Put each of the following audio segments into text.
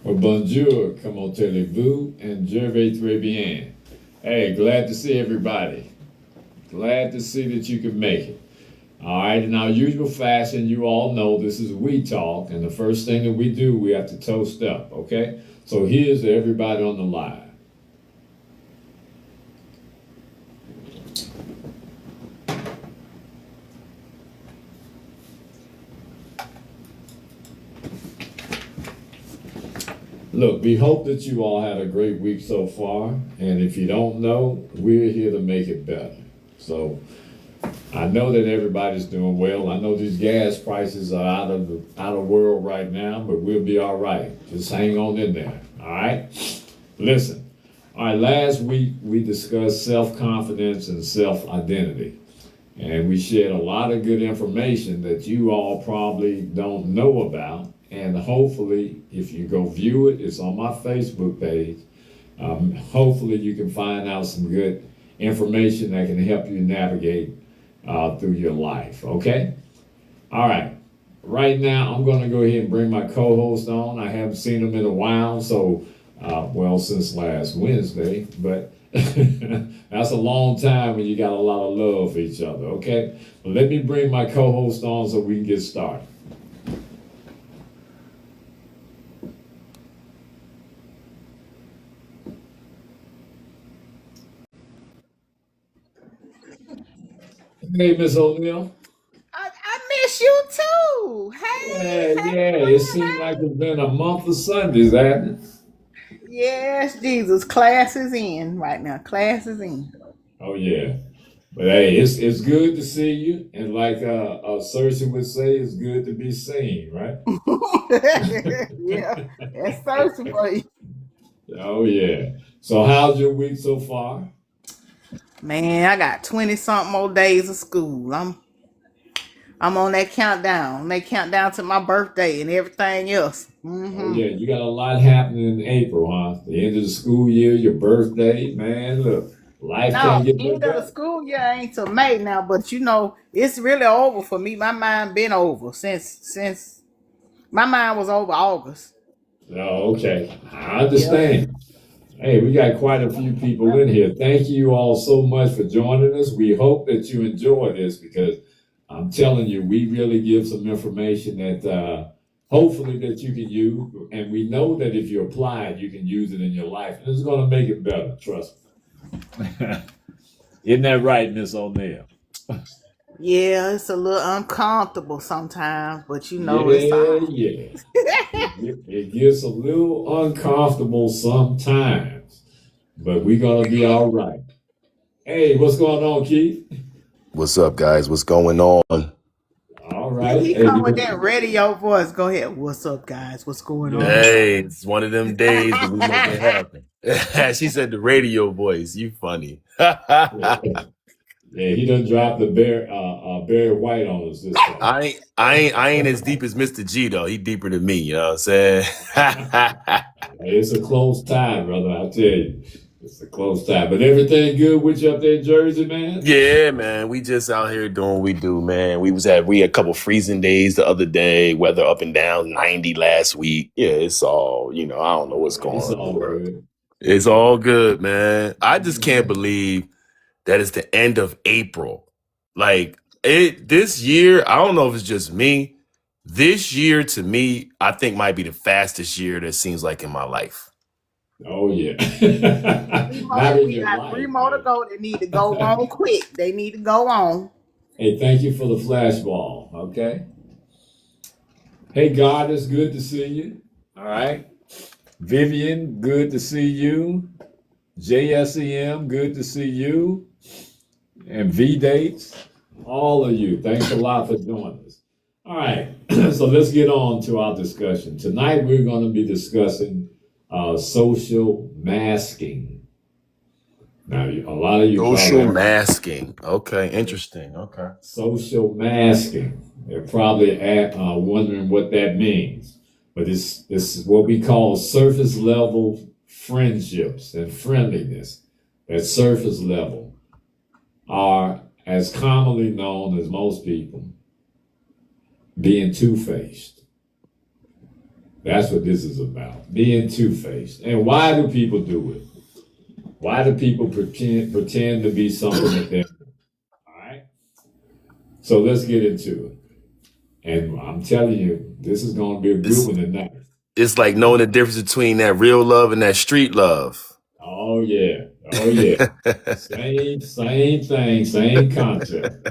Well, bonjour, comment allez-vous, and je vais très bien. Hey, glad to see everybody. Glad to see that you can make it. All right, in our usual fashion, you all know this is We Talk, and the first thing that we do, we have to toast up, okay? So here's to everybody on the line. Look, we hope that you all had a great week so far, and if you don't know, we're here to make it better. So I know that everybody's doing well. I know these gas prices are out of world right now, but we'll be all right. Just hang on in there. All right. Listen. All right. Last week we discussed self-confidence and self-identity, and we shared a lot of good information that you all probably don't know about. And hopefully, if you go view it, it's on my Facebook page. Hopefully, you can find out some good information that can help you navigate through your life. Okay? All right. Right now, I'm going to go ahead and bring my co host on. I haven't seen him in a while, so, well, since last Wednesday, but that's a long time when you got a lot of love for each other. Okay? But let me bring my co host on so we can get started. Hey, Miss O'Neill. I miss you too. Yeah, Hey, yeah. It seems like it's been a month of Sundays, hasn't it? yes, Jesus. Class is in right now. Class is in. Oh yeah. But hey, it's good to see you, and like Cersei would say, it's good to be seen, right? Yeah, that's searching for you. Oh yeah. So how's your week so far? Man, I got 20 something more days of school. I'm on that countdown. They count down to my birthday and everything else. Oh yeah, you got a lot happening in April, huh? The end of the school year, your birthday, man. Look, life No, can't get no end of the better. school year ain't till May now, but it's really over for me. My mind been over since my mind was over August. Oh, okay. I Yeah. understand. Hey, we got quite a few people in here. Thank you all so much for joining us. We hope that you enjoy this because I'm telling you, we really give some information that hopefully that you can use. And we know that if you apply it, you can use it in your life. And it's going to make it better, trust me. Isn't that right, Miss O'Neill? Yeah, it's a little uncomfortable sometimes, but it's all Yeah, yeah. It gets a little uncomfortable sometimes, but we're going to be all right. Hey, what's going on, Keith? What's up, guys? What's going on? All right. right. He Hey, come with that radio voice. Go ahead. What's up, guys? What's going on? yeah. Hey, it's one of them days, but we make it happen. She said the radio voice. You funny. Yeah, he done dropped the Barry White on us this time. I ain't as deep as Mr. G though. He deeper than me. You know what I'm saying? It's a close time, brother. I tell you, it's a close time. But everything good with you up there in Jersey, man? Yeah, man. We just out here doing what we do, man. We had a couple freezing days the other day. Weather up and down 90 last week. Yeah, it's all I don't know what's going It's on in the all world. good. It's all good, man. I just can't believe that is the end of April. Like this year, I don't know if it's just me. This year to me, I think might be the fastest year that seems like in my life. Oh yeah. More, Not in we your got three life, more to man. go. They need to go on quick. They need to go on. Hey, thank you for the flash ball. Okay. Hey, God, it's good to see you. All right. Vivian, good to see you. JSEM, good to see you. And V Dates, all of you, thanks a lot for joining us. All right, so let's get on to our discussion. Tonight we're going to be discussing social masking. Now, a lot of you probably Social have masking. Okay, interesting. Okay. social masking. They're probably wondering what that means. But it's what we call surface level friendships and friendliness. At surface level are as commonly known as most people being two-faced. That's what this is about. Being two-faced. And why do people do it? Why do people pretend to be something that they're not? All right. So let's get into it. And I'm telling you, this is going to be a good It's one tonight. it's like knowing the difference between that real love and that street love. Oh yeah. Oh yeah. Same thing, same concept.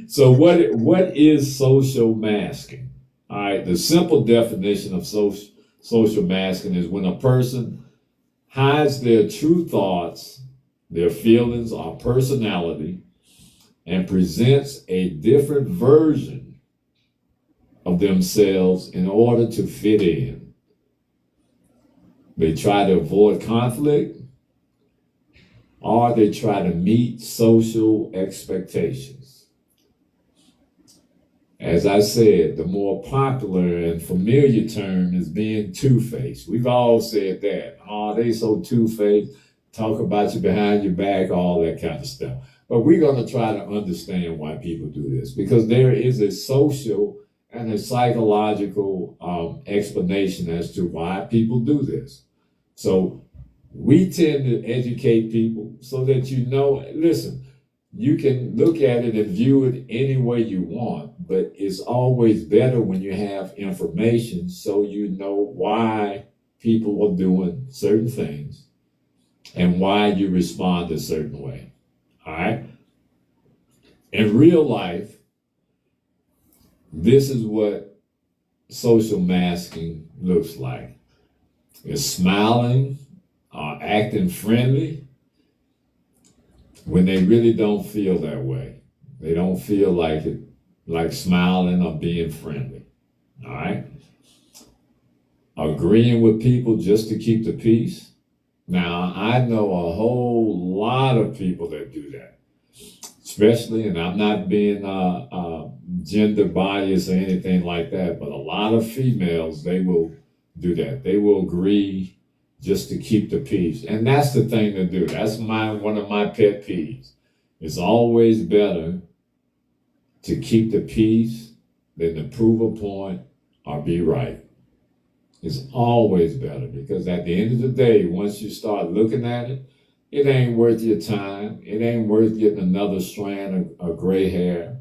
So what is social masking? All right, the simple definition of social masking is when a person hides their true thoughts, their feelings, or personality, and presents a different version of themselves in order to fit in. They try to avoid conflict, or they try to meet social expectations. As I said, the more popular and familiar term is being two-faced. We've all said that. Oh, they so two-faced, talk about you behind your back, all that kind of stuff. But we're going to try to understand why people do this, because there is a social and a psychological explanation as to why people do this. So we tend to educate people so that you know, listen, you can look at it and view it any way you want, but it's always better when you have information so you know why people are doing certain things and why you respond a certain way. All right? In real life, this is what social masking looks like. It's smiling, acting friendly when they really don't feel that way. They don't feel like it, like smiling or being friendly. All right? Agreeing with people just to keep the peace. Now, I know a whole lot of people that do that. Especially, and I'm not being gender biased or anything like that, but a lot of females, they will do that. They will agree just to keep the peace. And that's the thing to do. That's one of my pet peeves. It's always better to keep the peace than to prove a point or be right. It's always better, because at the end of the day, once you start looking at it, it ain't worth your time. It ain't worth getting another strand of gray hair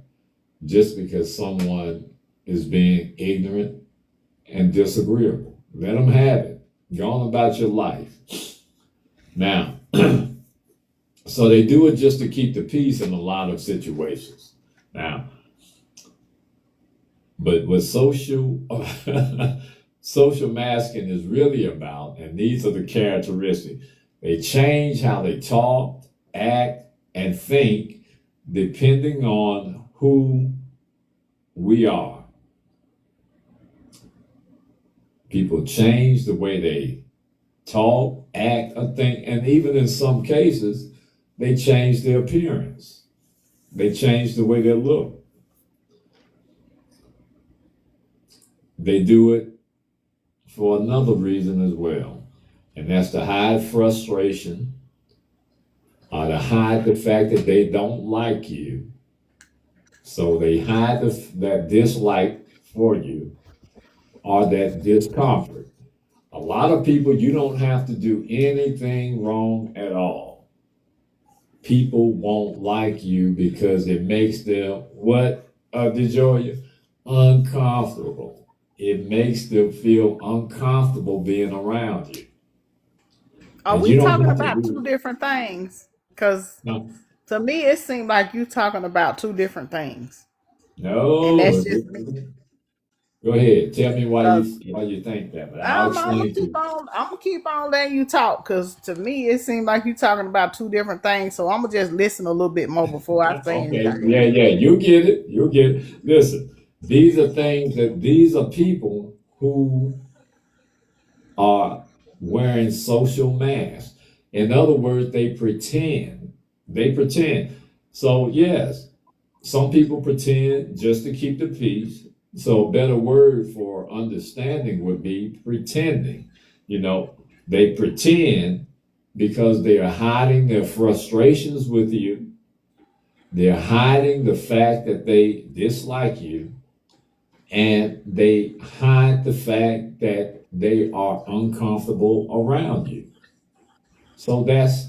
just because someone is being ignorant and disagreeable. Let them have it. Go on about your life. Now, so they do it just to keep the peace in a lot of situations. Now, but what social masking is really about, and these are the characteristics, they change how they talk, act, and think depending on who we are. People change the way they talk, act, or think, and even in some cases, they change their appearance. They change the way they look. They do it for another reason as well. And that's to hide frustration, or to hide the fact that they don't like you. So they hide that dislike for you, or that discomfort. A lot of people, you don't have to do anything wrong at all. People won't like you because it makes them, what, DeJoya? Uncomfortable. It makes them feel uncomfortable being around you. Are And we you don't talking have to about do two different things? Because no. to me, it seemed like you talking about two different things, and No. that's just me. Go ahead. Tell me why Because you think that, but I'll I'm gonna explain to keep you. on. I'm gonna keep on letting you talk. Because to me, it seemed like you talking about two different things. So I'm gonna just listen a little bit more before I say Okay. anything. Yeah. You'll get it. You'll get it. Listen, these are people who are wearing social masks. In other words, they pretend. They pretend. So yes, some people pretend just to keep the peace. So a better word for understanding would be pretending. They pretend because they are hiding their frustrations with you. They're hiding the fact that they dislike you. and they hide the fact that they are uncomfortable around you. So that's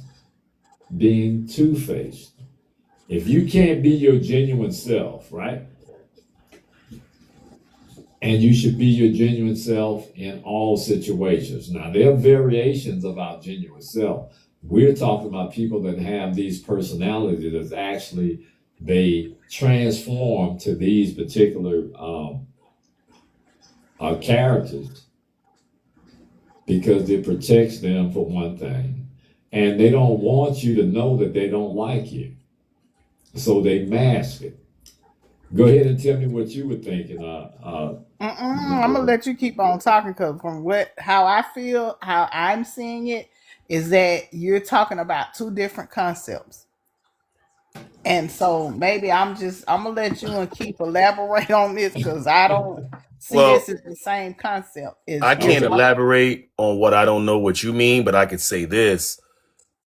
being two-faced. If you can't be your genuine self, right? And you should be your genuine self in all situations. Now, there are variations of our genuine self. We're talking about people that have these personalities that actually they transform to these particular characters because it protects them for one thing. And they don't want you to know that they don't like you. So they mask it. Go ahead and tell me what you were thinking. I'm gonna let you keep on talking because from how I feel, how I'm seeing it, is that you're talking about two different concepts. And so maybe I'm gonna let you and keep elaborate on this because I don't see Well, this as the same concept. Is I you're can't Okay. talking. elaborate on what I don't know what you mean, but I could say this.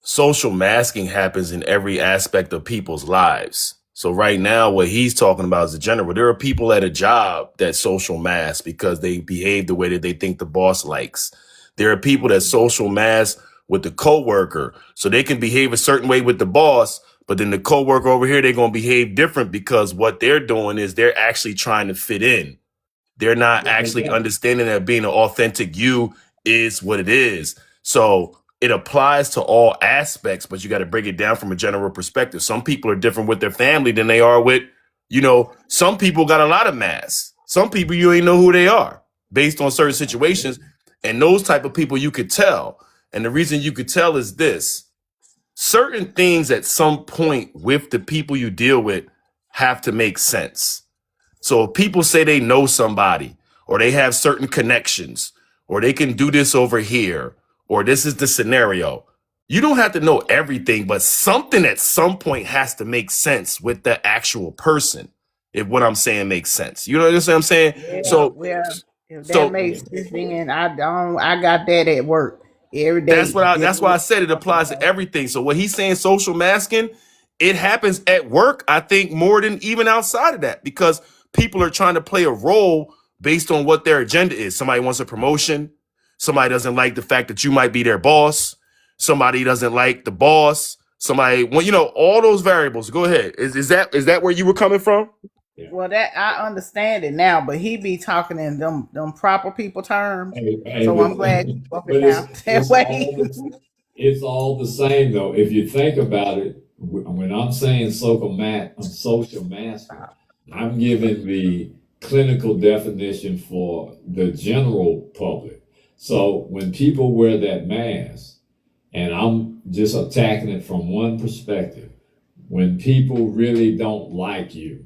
Social masking happens in every aspect of people's lives. So right now, what he's talking about is the general. There are people at a job that social mask because they behave the way that they think the boss likes. There are people that social mask with the coworker, so they can behave a certain way with the boss, but then the coworker over here, they're going to behave different because what they're doing is they're actually trying to fit in. They're not actually Exactly. understanding that being an authentic you is what it is. So it applies to all aspects, but you got to break it down from a general perspective. Some people are different with their family than they are with, some people got a lot of masks. Some people you ain't know who they are based on certain situations. And those type of people you could tell. And the reason you could tell is this: certain things at some point with the people you deal with have to make sense. So if people say they know somebody or they have certain connections or they can do this over here or this is the scenario, you don't have to know everything, but something at some point has to make sense with the actual person. If what I'm saying makes sense. You know what I'm saying? Yeah, So, well, if that so makes sense, then I got that at work every day. that's why I said it applies to everything. So what he's saying, social masking, it happens at work, I think, more than even outside of that, because people are trying to play a role based on what their agenda is. Somebody wants a promotion. Somebody doesn't like the fact that you might be their boss. Somebody doesn't like the boss. Somebody, well, all those variables. Go ahead. Is that where you were coming from? Yeah. Well, that I understand it now, but he be talking in them proper people terms. Hey, So I'm glad you broke but it down that way. it's all the same though. If you think about it, when I'm saying social mastery, I'm giving the clinical definition for the general public. So when people wear that mask, and I'm just attacking it from one perspective, when people really don't like you,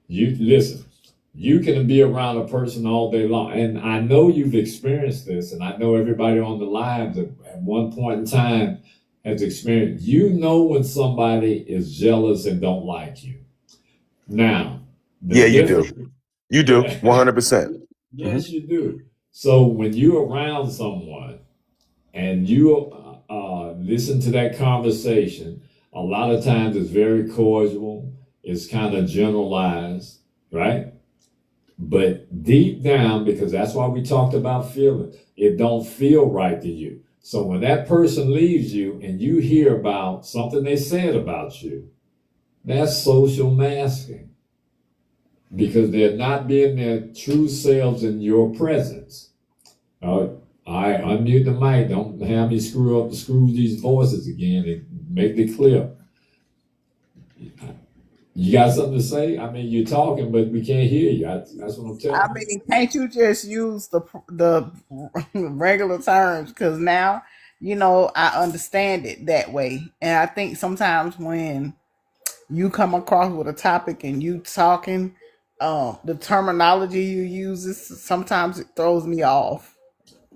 you listen, you can be around a person all day long. And I know you've experienced this, and I know everybody on the line at one point in time has experienced. You know when somebody is jealous and don't like you. Now, Yeah, you do. You do. 100%. Yes, you do. So when you're around someone and you listen to that conversation, a lot of times it's very cordial, it's kind of generalized, right? But deep down, because that's why we talked about feeling, it don't feel right to you. So when that person leaves you and you hear about something they said about you, that's social masking because they're not being their true selves in your presence. I unmute the mic. Don't have me screw these voices again and make it clear. You got something to say? I mean, you're talking, but we can't hear you. That's what I'm telling I you. mean, can't you just use the regular terms? Because now, I understand it that way. And I think sometimes when you come across with a topic and you talking, the terminology you use sometimes it throws me off.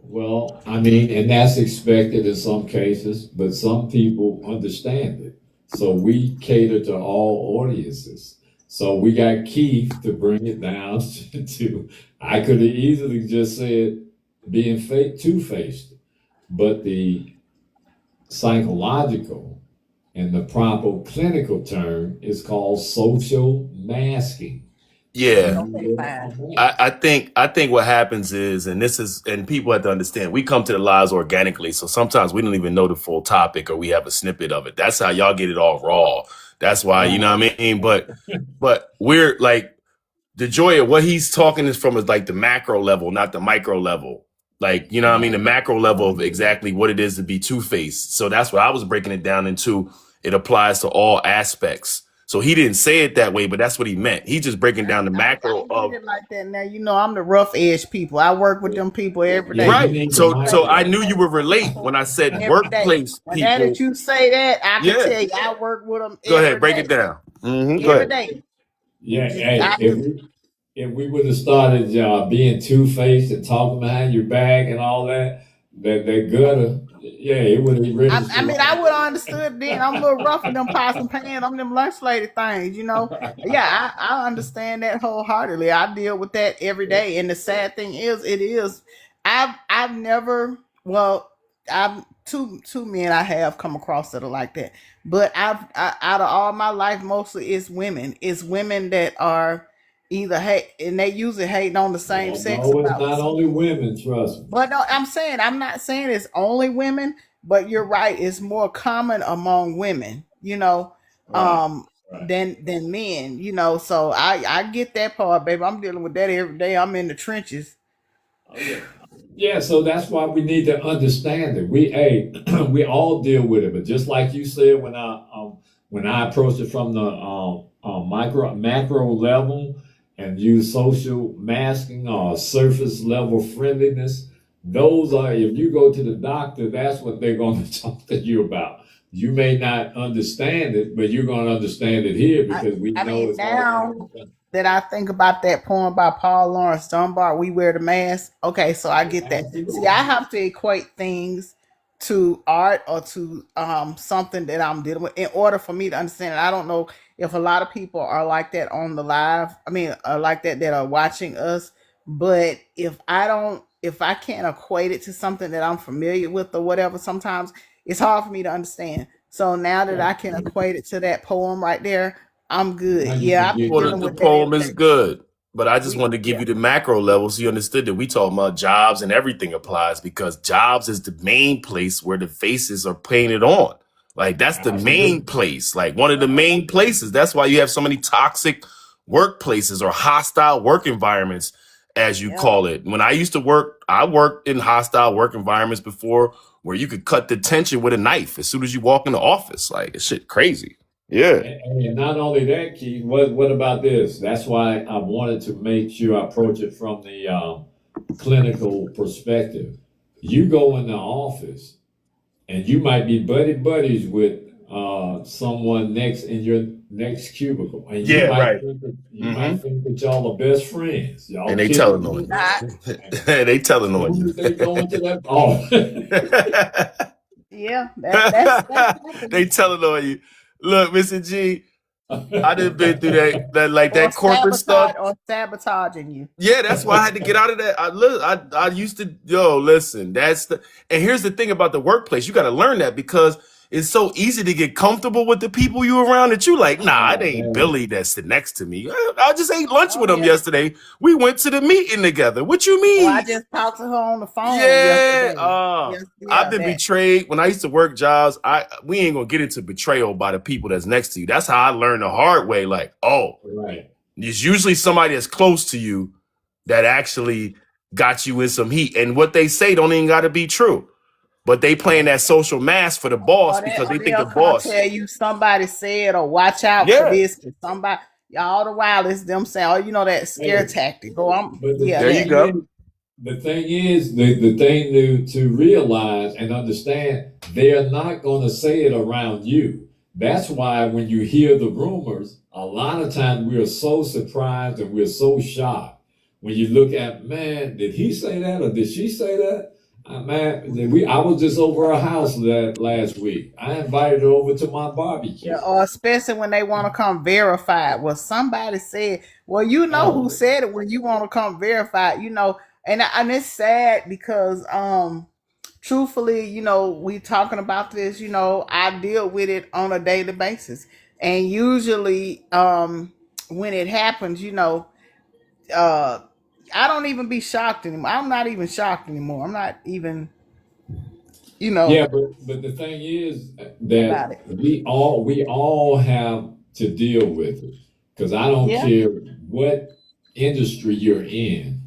Well, I mean, and that's expected in some cases, but some people understand it. So we cater to all audiences. So we got Keith to bring it down to I could have easily just said being two-faced, but the psychological and the proper clinical term is called social masking. Yeah. Okay, fine. I think what happens is, and people have to understand, we come to the lives organically, so sometimes we don't even know the full topic or we have a snippet of it. That's how y'all get it all raw. That's why, you know what I mean? But we're like, the joy of what he's talking is from is like the macro level, not the micro level. Like, you know what I mean? The macro level of exactly what it is to be two-faced. So that's what I was breaking it down into. It applies to all aspects. So he didn't say it that way, but that's what he meant. He's just breaking down the macro I of get it like that now. You know, I'm the rough edge people. I work with them people every day. Yeah, you right. need the So I micro. knew you would relate when I said Every day. workplace When now people. that you say that, I can Yeah. tell you I work with them Go every ahead, break day. it down. Go Every ahead. day. Yeah, hey, I if we would have started being two-faced and talking behind your back and all that, that gutter, yeah, it would have really. I mean, I would have understood then. I'm a little rough with them pots and pans. I'm them lunch lady things, you know. Yeah, I understand that wholeheartedly. I deal with that every day. And the sad thing is, I've never, well, I've two men I have come across that are like that. But out of all my life, mostly it's women. It's women that are either hate, and they usually hating on the same No, sex no, it's about. not only women, trust me. But no, I'm not saying it's only women, but you're right. It's more common among women, you know, Right, right. than men, you know. So I get that part, baby. I'm dealing with that every day. I'm in the trenches. Oh, yeah. Yeah, so that's why we need to understand it. We all deal with it, but just like you said when I approach it from the micro macro level and use social masking or surface level friendliness, those are if you go to the doctor, that's what they're going to talk to you about. You may not understand it, but you're going to understand it here because we I know mean, it's now all. that I think about that poem by Paul Lawrence Dunbar, "We Wear the Mask." Okay, so I get that. See, I have to equate things to art or to something that I'm dealing with in order for me to understand it. I don't know if a lot of people are like that on the live. I mean, are like that are watching us. But if I can't equate it to something that I'm familiar with or whatever, sometimes it's hard for me to understand. So now that I can equate it to that poem right there, I'm good. Now you Yeah, can I've been get Well, dealing the with that poem every is day. good, but I just We wanted to give yeah. you the macro level so you understood that we talking about jobs and everything applies because jobs is the main place where the faces are painted on. Like that's the main absolutely. place, like one of the main places. That's why you have so many toxic workplaces or hostile work environments, as you Yeah. call it. When I used to work, I worked in hostile work environments before where you could cut the tension with a knife as soon as you walk in the office. Like it's shit crazy. Yeah. And not only that, Keith, what about this? That's why I wanted to make sure I approach it from the clinical perspective. You go in the office and you might be buddies with someone next in your next cubicle, and you Yeah, might right. think that hmm y'all are best friends. Y'all And they kicking telling We on not. you. it. They As telling on soon you. as they go into that, oh, Yeah, that's They happening. telling on you. Look, Mr. G, I done been through that like Or that corporate stuff. sabotaging you. Yeah, that's why I had to get out of that. I used to listen. And here's the thing about the workplace. You got to learn that because it's so easy to get comfortable with the people you around that you like. Nah, it oh ain't man, Billy that's sitting next to me. I just ate lunch Oh with him yeah. yesterday. We went to the meeting together. What you Or I mean? just talked to her on the phone Yeah. yesterday. Yes, I've yeah, been that. betrayed when I used to work jobs. We ain't gonna get into betrayal by the people that's next to you. That's how I learned the hard way. Like, oh, right. it's usually somebody that's close to you that actually got you in some heat. And what they say don't even gotta be true. But they playing that social mask for the boss because Or they think the they'll come boss. tell you somebody said or watch out for Yeah. this. Somebody all the while it's them saying, oh, you know that scare Hey, tactic. Oh, but the yeah, There you that. thing go. is, the thing to realize and understand, they are not going to say it around you. That's why when you hear the rumors, a lot of times we are so surprised and we're so shocked when you look at, man, did he say that or did she say that? I was just over her house last week. I invited her over to my Yeah, barbecue. or especially when they want to come verify it. Well, somebody said, well, you know who Oh, said it when you want to come verify it, you know. And it's sad because truthfully, we talking about this, I deal with it on a daily basis. And usually, when it happens, uh, I don't even be shocked anymore. I'm not even shocked anymore. I'm not even, you know, Yeah, but the thing is that about it. we all have to deal with it. Because I don't Yeah. care what industry you're in,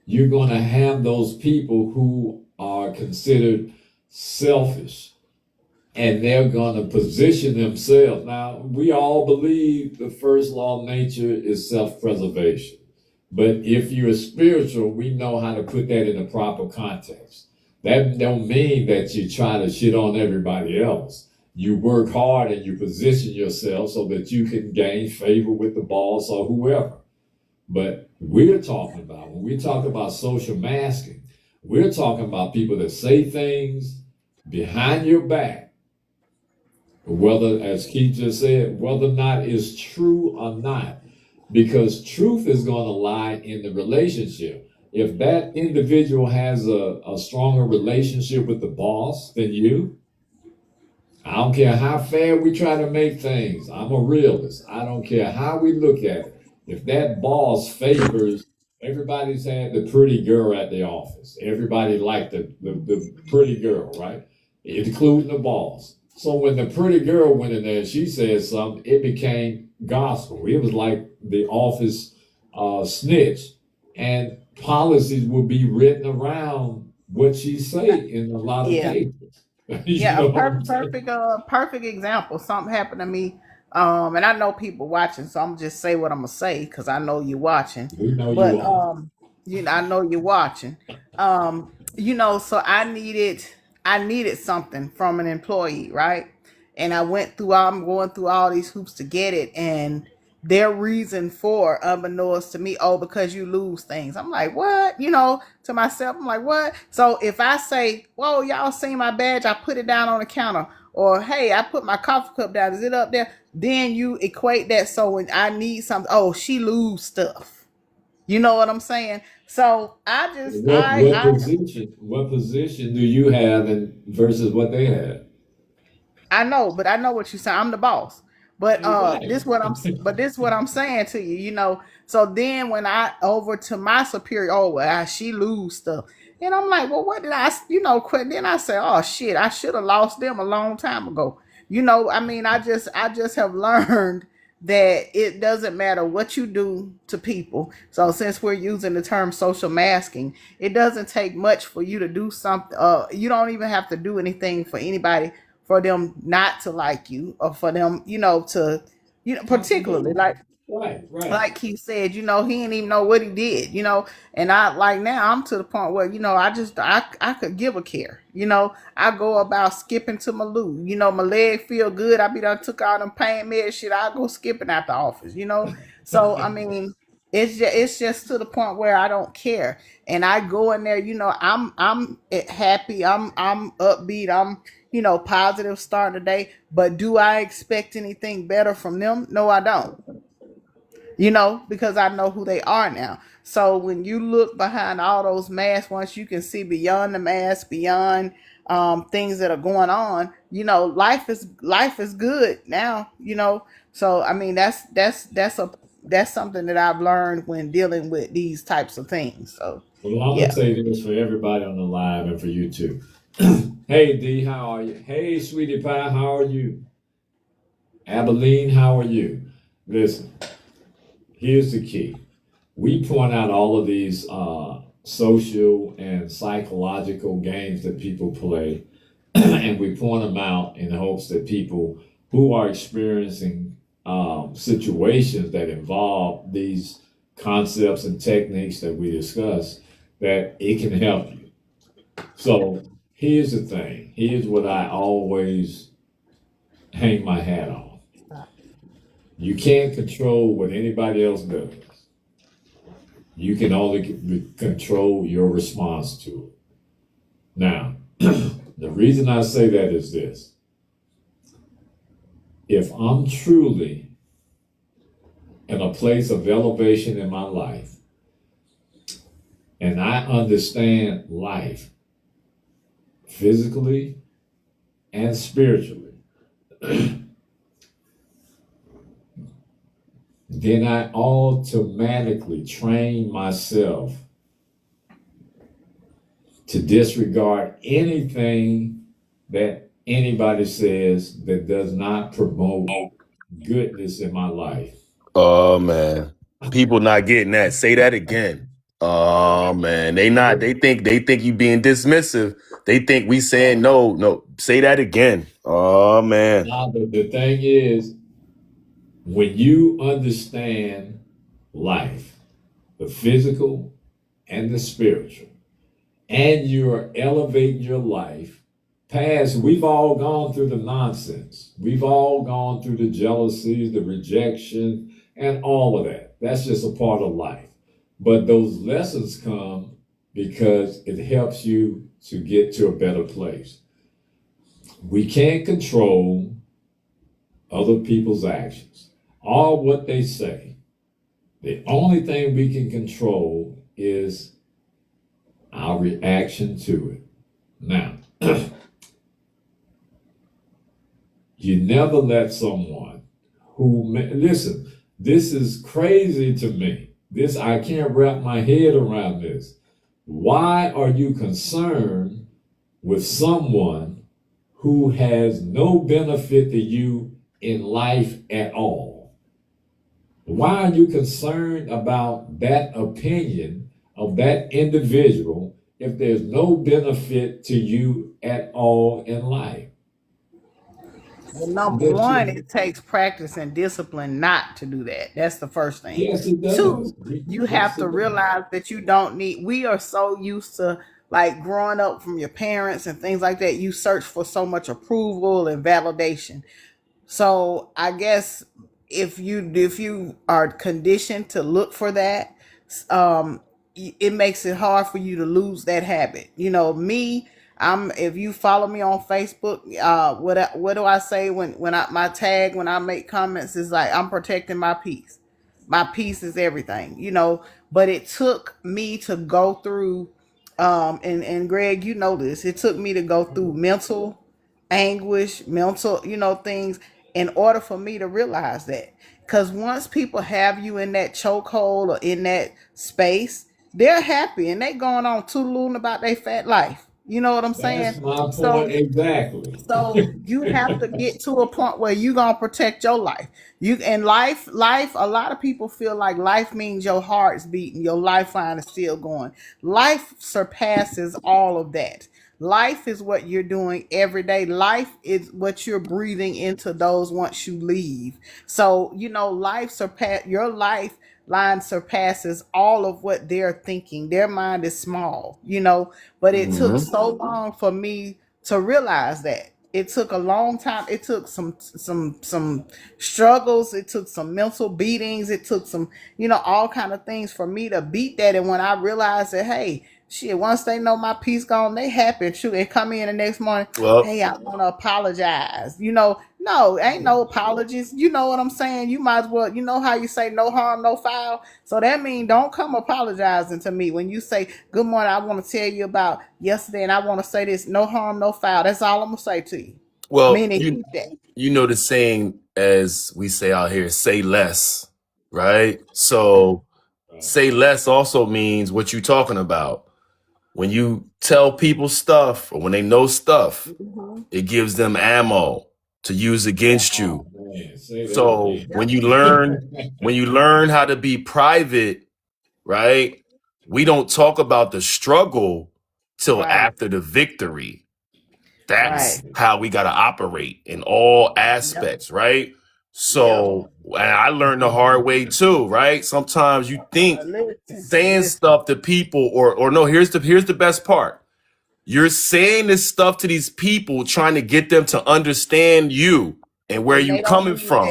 you're going to have those people who are considered selfish, and they're going to position themselves. Now, we all believe the first law of nature is self-preservation. But if you're spiritual, we know how to put that in the proper context. That don't mean that you try to shit on everybody else. You work hard and you position yourself so that you can gain favor with the boss or whoever. But we're talking about, when we talk about social masking, we're talking about people that say things behind your back, whether, as Keith just said, whether or not it's true or not, because truth is going to lie in the relationship. If that individual has a stronger relationship with the boss than you, I don't care how fair we try to make things. I'm a realist. I don't care how we look at it. If that boss favors, everybody's had the pretty girl at the office. Everybody liked the pretty girl, right? Including the boss. So when the pretty girl went in there and she said something, it became gospel. It was like the office snitch. And policies would be written around what she say in a lot of Yeah. cases. You Yeah, a know what I'm saying? perfect example. Something happened to me, and I know people watching, so I'm just say what I'm gonna say because I know you're watching. We know you But are. I know you're watching. So I needed something from an employee, right? And I'm going through all these hoops to get it, and their reason for unbeknownst to me, oh, because you lose things. I'm like, what? To myself, I'm like, what? So if I say, whoa, y'all seen my badge, I put it down on the counter, or hey, I put my coffee cup down, is it up there? Then you equate that. So when I need something, oh, she lose stuff. You know what I'm saying? So I just What what position what position do you have in versus what they have? I know, but I know what you're saying. I'm the boss. But Right. this what I'm saying to you. So then when I over to my superior, oh well, she lose stuff. And I'm like, well, what did quit? Then I say, oh shit, I should have lost them a long time ago. I mean, I just have learned that it doesn't matter what you do to people. So since we're using the term social masking, it doesn't take much for you to do something. You don't even have to do anything for anybody for them not to like you, or for them, to, particularly Absolutely. like Right, right. he said, he didn't even know what he did, and I like now I'm to the point where, I could give a care, I go about skipping to my loo, my leg feel good, I be done took all them pain med shit, I go skipping at the office, so I mean, it's just to the point where I don't care, and I go in there, I'm happy, I'm upbeat, I'm positive starting the day, but do I expect anything better from them? No, I don't, because I know who they are now. So when you look behind all those masks, once you can see beyond the mask, beyond things that are going on, life is good now. So I mean, that's something that I've learned when dealing with these types of things. So Well, I'm gonna yeah. say this for everybody on the live and for you too. Hey D, how are you? Hey sweetie pie, how are you? Abilene, how are you? Listen, here's the key. We point out all of these social and psychological games that people play, and we point them out in hopes that people who are experiencing situations that involve these concepts and techniques that we discuss, that it can help you. So here's the thing. Here's what I always hang my hat on. You can't control what anybody else does. You can only control your response to it. Now, the reason I say that is this. If I'm truly in a place of elevation in my life and I understand life physically and spiritually, then I automatically train myself to disregard anything that anybody says that does not promote goodness in my life. Oh man, people not getting that. Say that again. Oh man, they think you being dismissive. They think we saying no, no. Say that again. Oh man. Now, the thing is, when you understand life, the physical and the spiritual, and you're elevating your life past, we've all gone through the nonsense. We've all gone through the jealousies, the rejection, and all of that. That's just a part of life. But those lessons come because it helps you to get to a better place. We can't control other people's actions or what they say. The only thing we can control is our reaction to it. Now, you never let someone listen, this is crazy to me. I can't wrap my head around this. Why are you concerned with someone who has no benefit to you in life at all? Why are you concerned about that opinion of that individual if there's no benefit to you at all in life? Well, number one, it takes practice and discipline not to do that. That's the first thing. Yes, it does. Two, you have to realize that you don't need, we are so used to like growing up from your parents and things like that. You search for so much approval and validation. So I guess if you are conditioned to look for that, it makes it hard for you to lose that habit. You know, me, if you follow me on Facebook, what do I say when my tag when I make comments is like I'm protecting my peace. My peace is everything, you know. But it took me to go through, and Greg, you know this. It took me to go through mental anguish, mental, things in order for me to realize that. Because once people have you in that chokehold or in that space, they're happy and they going on tootling about their fat life. You know what I'm saying? That's my point exactly. So you have to get to a point where you gonna protect your life. Life. A lot of people feel like life means your heart's beating, your lifeline is still going. Life surpasses all of that. Life is what you're doing every day. Life is what you're breathing into those once you leave. So your lifeline surpasses all of what they're thinking. Their mind is small, but it took so long for me to realize that. It took a long time. It took some struggles. It took some mental beatings. It took some, all kind of things for me to beat that. And when I realized that, hey, shit, once they know my peace gone, they happy and shoot and come in the next morning. Well, hey, I want to apologize. No, ain't no apologies. You know what I'm saying? You might as well, you know how you say no harm, no foul. So that means don't come apologizing to me when you say, good morning, I want to tell you about yesterday and I want to say this, no harm, no foul. That's all I'm going to say to you. well, Meaning keep that. you know the saying, as we say out here, say less, right? So say less also means what you talking about. When you tell people stuff or when they know stuff, it gives them ammo to use against you. So when you learn how to be private, right? We don't talk about the struggle till after the victory. That's how we got to operate in all aspects, right? So, and I learned the hard way too, right? Sometimes you think saying stuff to people or no, here's the best part. You're saying this stuff to these people, trying to get them to understand you and where you're coming from.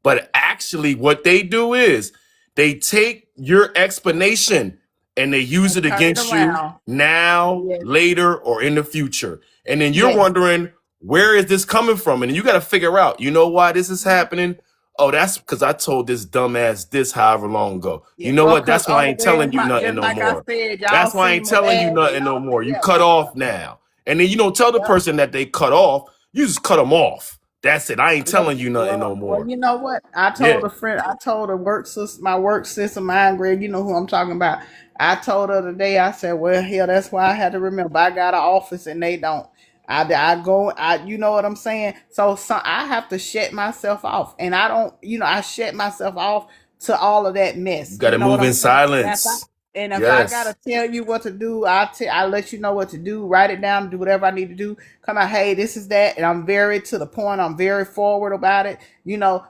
But actually what they do is they take your explanation and they use it against you now, later, or in the future. And then you're wondering, where is this coming from? And you got to figure out, you know why this is happening? Oh, that's because I told this dumbass this however long ago. You know what? That's why I ain't telling you nothing no more. That's why I ain't telling you nothing no more. You cut off now. And then you don't tell the person that they cut off. You just cut them off. That's it. I ain't telling you nothing no Well, more. you know what? I Yeah. told a friend, I told a work sister, my work sister, mine, Greg, you know who I'm talking about. I told her today, I said, well, hell, that's why I had to remember. I got an office and they don't. You know what I'm saying? So I have to shut myself off. And I don't, I shut myself off to all of that You mess. got You to know what move I'm in saying? silence. And if I Yes. gotta tell you what to do, I let you know what to do. Write it down, do whatever I need to do. Come out, hey, this is that, and I'm very to the point. I'm very forward about it,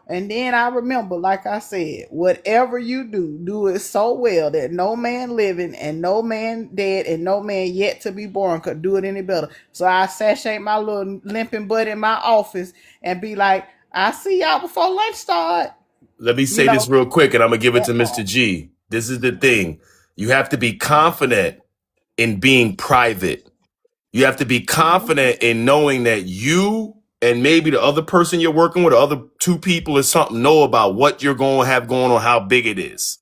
And then I remember, like I said, whatever you do, do it so well that no man living and no man dead and no man yet to be born could do it any better. So I sashay my little limping butt in my office and be like, I see y'all before lunch start. Let me You say know this real quick and I'm going to give it to that Mr. part. G. This is the thing. You have to be confident in being private. You have to be confident in knowing that you and maybe the other person you're working with, the other two people or something, know about what you're going to have going on, how big it is.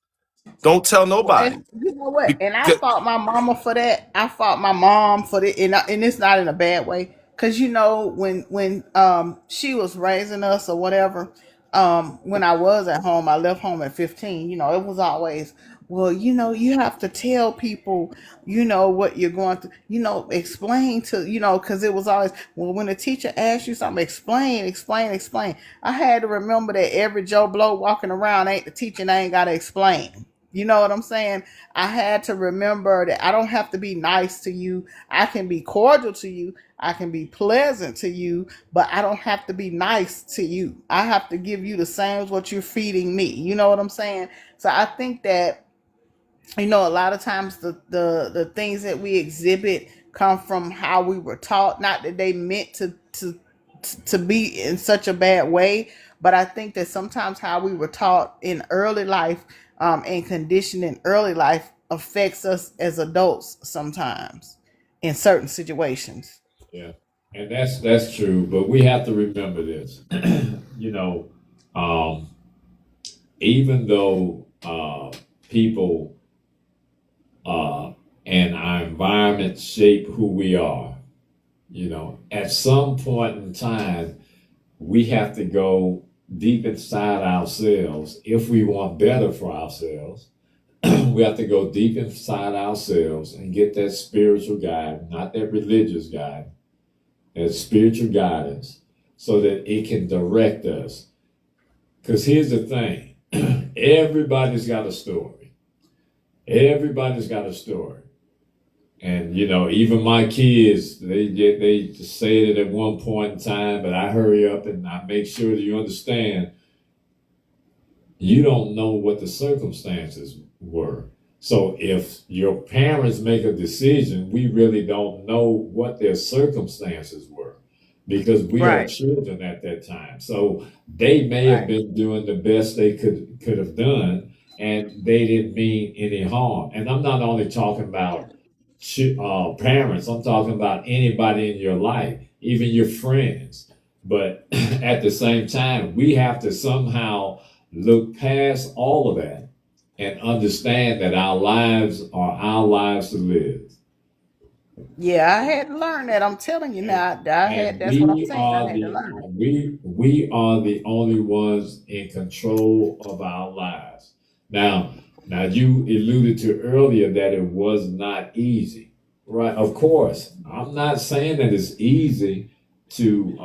Don't tell Well, nobody. and you know what? And I Because, fought my mama for that. I fought my mom for it, and it's not in a bad way. Cause when she was raising us or whatever, when I was at home, I left home at 15. It was always, well, you have to tell people, what you're going through. Explain to, cause it was always, well, when the teacher asks you something, explain, explain, explain. I had to remember that every Joe Blow walking around ain't the teacher, and I ain't gotta explain. You know what I'm saying? I had to remember that I don't have to be nice to you. I can be cordial to you. I can be pleasant to you, but I don't have to be nice to you. I have to give you the same as what you're feeding me. You know what I'm saying? So I think that a lot of times the things that we exhibit come from how we were taught. Not that they meant to be in such a bad way, but I think that sometimes how we were taught in early life, and conditioned in early life, affects us as adults sometimes in certain situations. Yeah, and that's true. But we have to remember this. you know, um, even though people and our environment shape who we are, at some point in time, we have to go deep inside ourselves if we want better for ourselves. We have to go deep inside ourselves and get that spiritual guide, not that religious guide, that spiritual guidance, so that it can direct us. Because here's the thing, everybody's got a story. Everybody's got a story. And, even my kids, they said it at one point in time, but I hurry up and I make sure that you understand, you don't know what the circumstances were. So if your parents make a decision, we really don't know what their circumstances were because we are Right, children at that time. So they may have right. been doing the best they could have done, and they didn't mean any harm. And I'm not only talking about parents, I'm talking about anybody in your life, even your friends. But at the same time, we have to somehow look past all of that and understand that our lives are our lives to live. Yeah, I had to learn that. I'm telling you And, now. and That's what I'm saying. I had to learn it. we are the only ones in control of our lives. Now you alluded to earlier that it was not easy. Right, of course. I'm not saying that it's easy to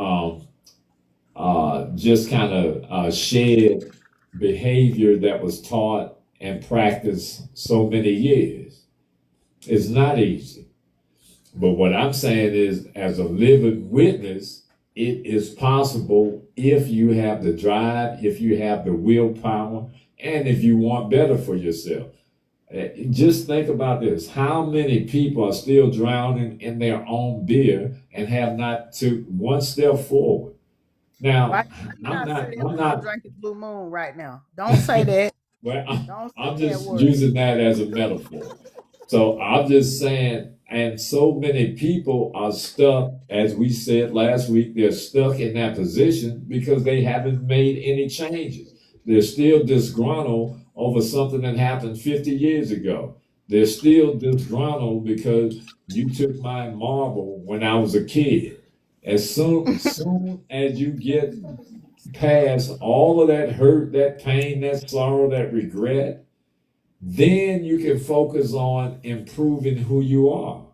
just kind of shed behavior that was taught and practiced so many years. It's not easy. But what I'm saying is, as a living witness, it is possible if you have the drive, if you have the willpower, and if you want better for yourself. Just think about this. How many people are still drowning in their own beer and have not took one step forward? Why, Now, why you I'm not not, sitting I'm around not, drinking Blue Moon right now? Don't say that. well, Don't I'm say that just word. using that as a metaphor. So I'm just saying, and so many people are stuck, as we said last week, they're stuck in that position because they haven't made any changes. They're still disgruntled over something that happened 50 years ago. They're still disgruntled because you took my marble when I was a kid. Soon as you get past all of that hurt, that pain, that sorrow, that regret, then you can focus on improving who you are.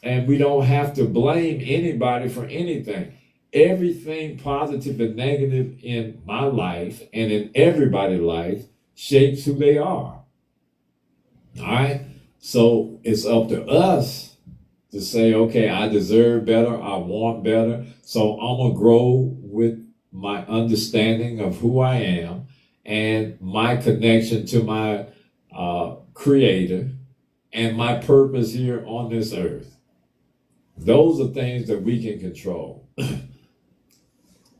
And we don't have to blame anybody for anything. Everything positive and negative in my life and in everybody's life shapes who they are. All right. So it's up to us to say, okay, I deserve better. I want better. So I'm going to grow with my understanding of who I am and my connection to my creator and my purpose here on this earth. Those are things that we can control.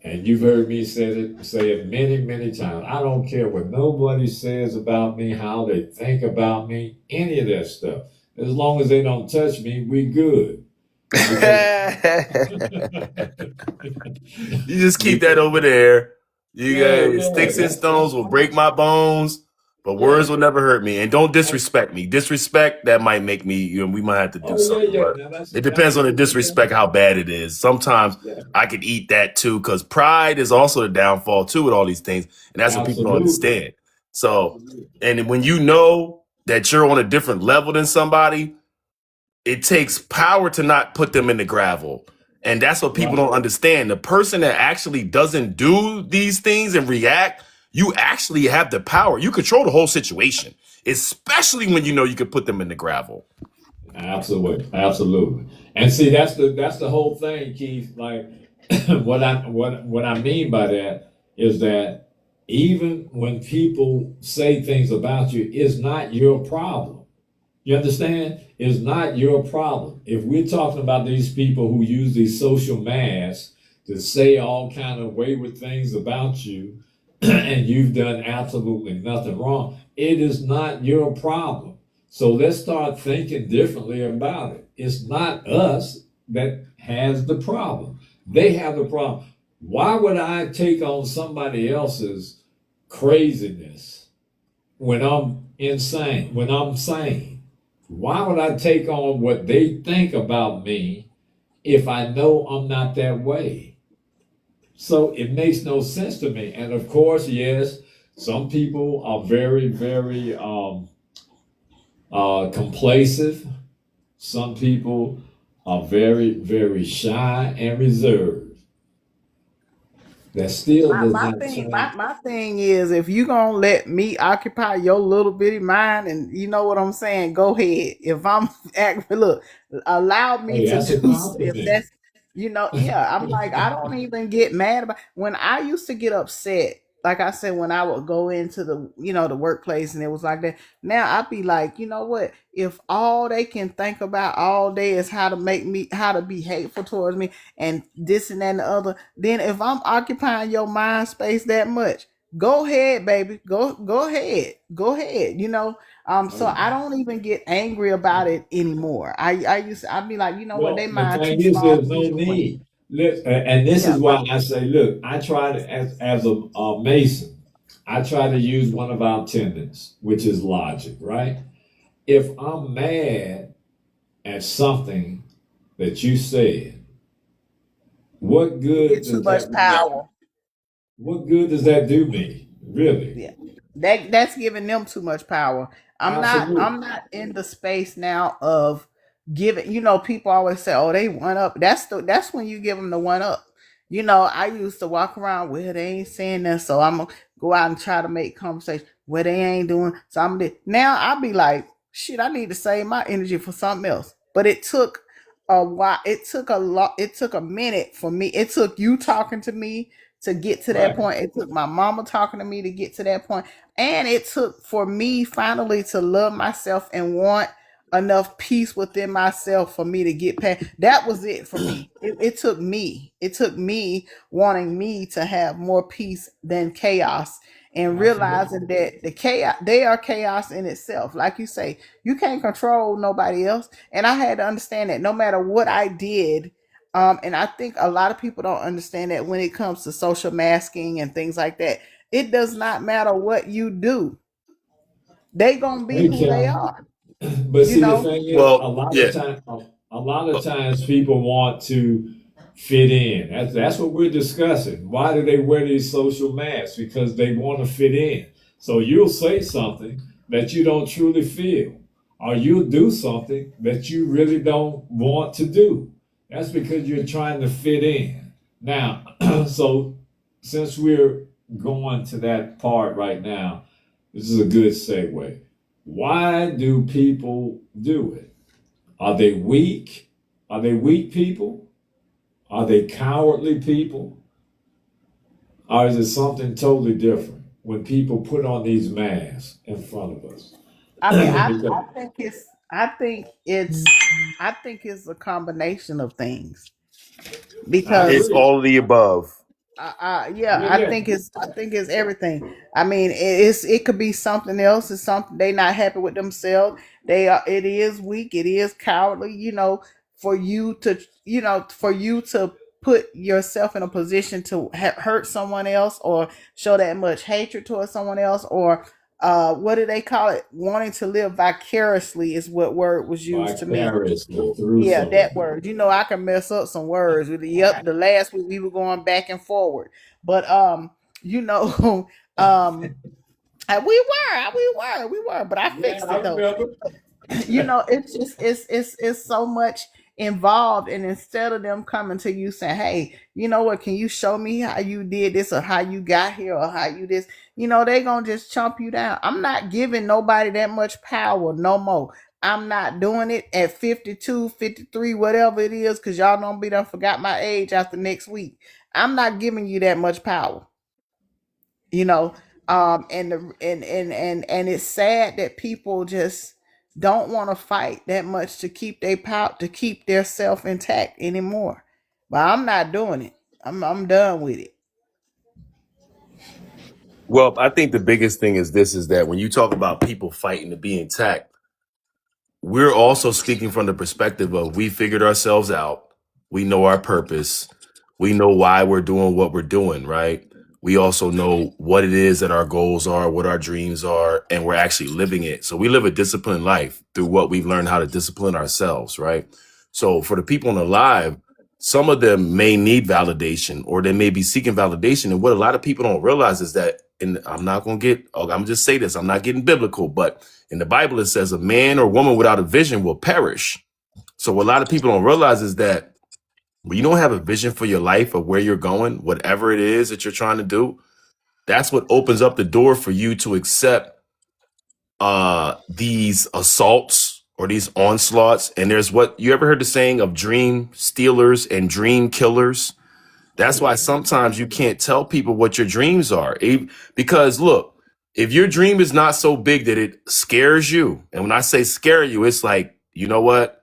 And you've heard me say it many, many times. I don't care what nobody says about me, how they think about me, any of that stuff. As long as they don't touch me, we good. You just keep that over there. You Yeah, got sticks and that's stones will break my bones, but yeah. words will never hurt me. And don't disrespect me. Disrespect, that might make me, we might have to do Oh something. yeah. But Now that's it depends on the yeah. disrespect, how bad it is. Sometimes Yeah, I could eat that too, because pride is also the downfall too with all these things. And that's what people don't absolutely, understand. So, absolutely. and when you know that you're on a different level than somebody, it takes power to not put them in the gravel. And that's what people Right. don't understand. The person that actually doesn't do these things and react, you actually have the power. You control the whole situation, especially when you know you can put them in the gravel. Absolutely, absolutely. And see, that's the whole thing, Keith. Like what I mean by that is that even when people say things about you, it's not your problem. You understand? It's not your problem. If we're talking about these people who use these social masks to say all kind of wayward things about you, and you've done absolutely nothing wrong, it is not your problem. So let's start thinking differently about it. It's not us that has the problem. They have the problem. Why would I take on somebody else's craziness when I'm insane, when I'm sane? Why would I take on what they think about me if I know I'm not that way? So it makes no sense to me. And of course, yes, some people are very, very complacent. Some people are very, very shy and reserved. That still does My not thing, change. my thing is, if you gonna let me occupy your little bitty mind, and you know what I'm saying, go ahead. If I'm look, allow me Hey, to that's a do. If compliment. that's, yeah, I'm like, I don't even get mad about when I used to get upset. Like I said, when I would go into the workplace and it was like that. Now I'd be like, you know what? If all they can think about all day is how to be hateful towards me, and this and that and the other, then if I'm occupying your mind space that much, go ahead, baby. Go ahead. Go ahead. So I don't even get angry about it anymore. I'd be like, you know what, they Well, the mind too thing is, small there's for no me anyway. need. Look, and this Yeah, is why I say, look, I try to, as a Mason, I try to use one of our tenets, which is logic, right? If I'm mad at something that you said, what you good get too does much that power. what good does that do me? Really? Yeah. That's giving them too much power. I'm Absolutely. not in the space now of giving, people always say, "Oh, they one up." That's when you give them the one up. I used to walk around where they ain't saying that, so I'm gonna go out and try to make conversation where they ain't doing. So now I'll be like, shit, I need to save my energy for something else. But it took a while. It took a lot. It took a minute for me. It took you talking to me to get to that Right. point. It took my mama talking to me to get to that point. And it took for me finally to love myself and want enough peace within myself for me to get past. That was it for me. It took me. It took me wanting me to have more peace than chaos, and Absolutely. realizing that the chaos, they are chaos in itself. Like you say, you can't control nobody else. And I had to understand that no matter what I did, and I think a lot of people don't understand that when it comes to social masking and things like that, it does not matter what you do. They gonna be Hey, who they Cal. are. But You see, the know, thing is, Well, yeah. a lot of times people want to fit in. That's what we're discussing. Why do they wear these social masks? Because they want to fit in. So you'll say something that you don't truly feel, or you'll do something that you really don't want to do. That's because you're trying to fit in. Now, so since we're going to that part right now, this is a good segue. Why do people do it? Are they weak? Are they weak people? Are they cowardly people? Or is it something totally different when people put on these masks in front of us? I mean, Because I think it's a combination of things I because It's agree. all of the above. yeah, Yeah, yeah. I think it's everything. I mean, it could be something else. It's something they not happy with themselves. They are. It is weak. It is cowardly. For you to for you to put yourself in a position to hurt someone else or show that much hatred towards someone else or what do they call it? Wanting to live vicariously is what word was used to me. Vicariously through Yeah, that someone. word. I can mess up some words. Yep, the last week we were going back and forward, but you know, we were, but I Yeah, fixed I it though. remember. It's just it's so much involved, and instead of them coming to you saying, "Hey, you know what? Can you show me how you did this, or how you got here, or how you this?" They gonna just chomp you down. I'm not giving nobody that much power no more. I'm not doing it at 52, 53, whatever it is, because y'all don't be done forgot my age after next week. I'm not giving you that much power you know and the and it's sad that people just don't want to fight that much to keep their power, to keep their self intact anymore. But I'm not doing it. I'm done with it. Well, I think the biggest thing is this is that when you talk about people fighting to be intact, we're also speaking from the perspective of we figured ourselves out. We know our purpose. We know why we're doing what we're doing, right? We also know what it is that our goals are, what our dreams are, and we're actually living it. So we live a disciplined life through what we've learned how to discipline ourselves, right? So for the people on the live, some of them may need validation or they may be seeking validation. And what a lot of people don't realize is that, and I'm just say this, I'm not getting biblical, but in the Bible, it says a man or woman without a vision will perish. So what a lot of people don't realize is that when you don't have a vision for your life or where you're going, whatever it is that you're trying to do, that's what opens up the door for you to accept these assaults or these onslaughts. And there's what you ever heard the saying of dream stealers and dream killers? That's why sometimes you can't tell people what your dreams are. Because look, if your dream is not so big that it scares you, and when I say scare you, it's like, you know what?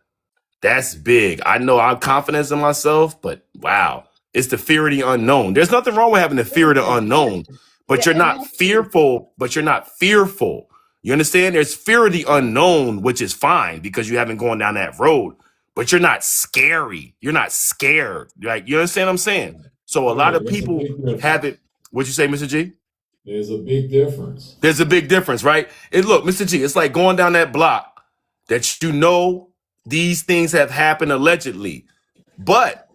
That's big. I know I'm confident in myself, but wow, it's the fear of the unknown. There's nothing wrong with having the fear of the unknown, but Yeah, you're and not that's true. fearful, but you're not fearful. You understand? There's fear of the unknown, which is fine because you haven't gone down that road, but you're not scary. You're not scared. Like, you understand what I'm saying? So a lot Right. of There's a people big have difference. it. What'd you say, Mr. G? There's a big difference. There's a big difference, right? And look, Mr. G, it's like going down that block that these things have happened allegedly, but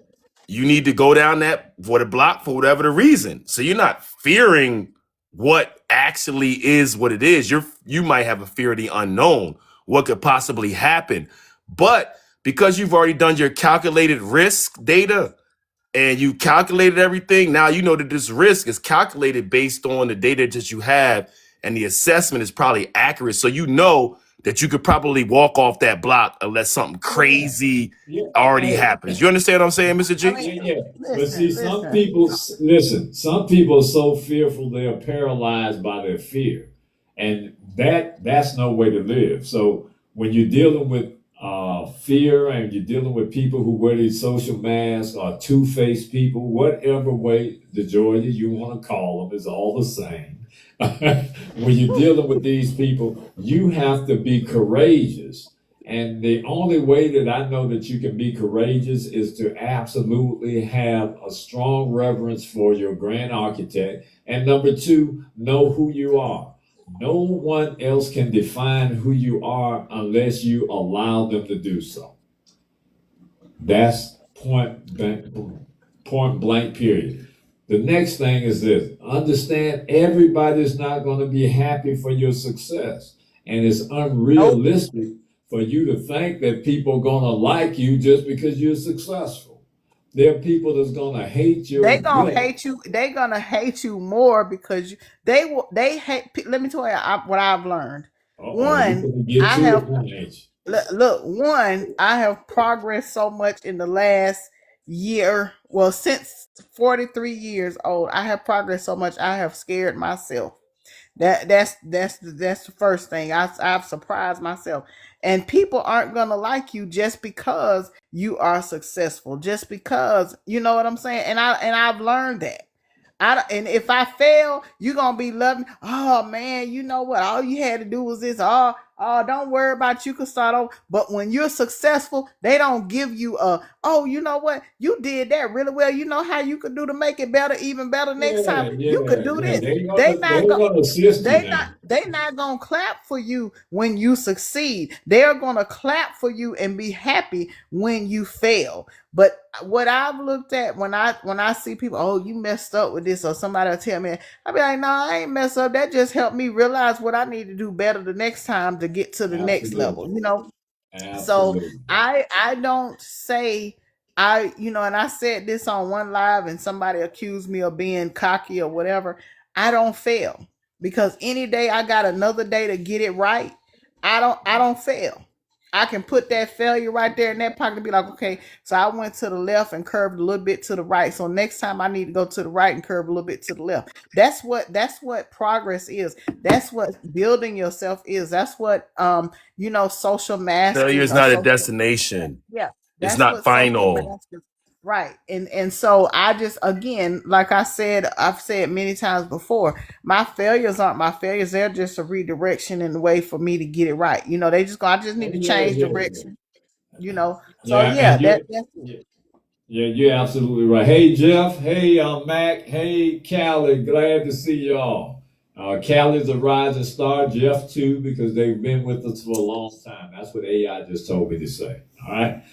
you need to go down that for the block for whatever the reason. So you're not fearing what actually is what it is. You might have a fear of the unknown, what could possibly happen. But because you've already done your calculated risk data, and you calculated everything, now you know that this risk is calculated based on the data that you have, and the assessment is probably accurate. So you know that you could probably walk off that block unless something Yeah. crazy Yeah. already Hey, happens. You understand what I'm saying, Mr. I G? mean, yeah, yeah. But see, listen, some listen. people, listen, some people are so fearful they're paralyzed by their fear. And that's no way to live. So when you're dealing with fear and you're dealing with people who wear these social masks or two-faced people, whatever way, the Georgia you want to call them, is all the same. When you're dealing with these people, you have to be courageous. And the only way that I know that you can be courageous is to absolutely have a strong reverence for your grand architect. And number two, know who you are. No one else can define who you are unless you allow them to do so. That's point blank, period. The next thing is this: understand everybody's not going to be happy for your success. And it's Nope. unrealistic for you to think that people are going to like you just because you're successful. There are people that's going to hate your They gonna guts. hate you. They gonna hate you more because they will. They hate. Let me tell you what I've learned. Uh-oh, you're One, going to get I to have it, now, ain't you? look. One, I have progressed so much in the last year. Well, since 43 years old, I have progressed so much. I have scared myself. That's the first thing. I've surprised myself, and people aren't gonna like you just because you are successful, just because you know what I'm saying. And I've learned that. And if I fail, you're gonna be loving. Oh man, you know what? All you had to do was this. Oh, don't worry about you can start over. But when you're successful, they don't give you a. Oh, you know what? You did that really well. You know how you could do to make it better, even better next time. Yeah, You could yeah, do yeah. this. They They're not go. gonna assist you They not now. they not gonna clap for you when you succeed. They're gonna clap for you and be happy when you fail. But what I've looked at when I see people, oh, you messed up with this, or somebody will tell me, I'll be like, no, I ain't messed up. That just helped me realize what I need to do better the next time to get to the next level. Absolutely, So absolutely. I don't say and I said this on one live and somebody accused me of being cocky or whatever. I don't fail because any day I got another day to get it right. I don't fail. I can put that failure right there in that pocket and be like, okay, so I went to the left and curved a little bit to the right. So next time I need to go to the right and curve a little bit to the left. That's what progress is. That's what building yourself is. That's what social Failure masters is or not a social, destination. yeah, It's that's not what social final. masters, right. And so I just, again, like I said, I've said many times before, my failures aren't my failures. They're just a redirection in the way for me to get it right. They just go, I just need Oh, to yeah, change yeah, direction. So yeah. yeah, And that's it. you're absolutely right. Hey, Jeff. Hey, Mac. Hey, Callie. Glad to see y'all. Callie's a rising star. Jeff too, because they've been with us for a long time. That's what AI just told me to say. All right.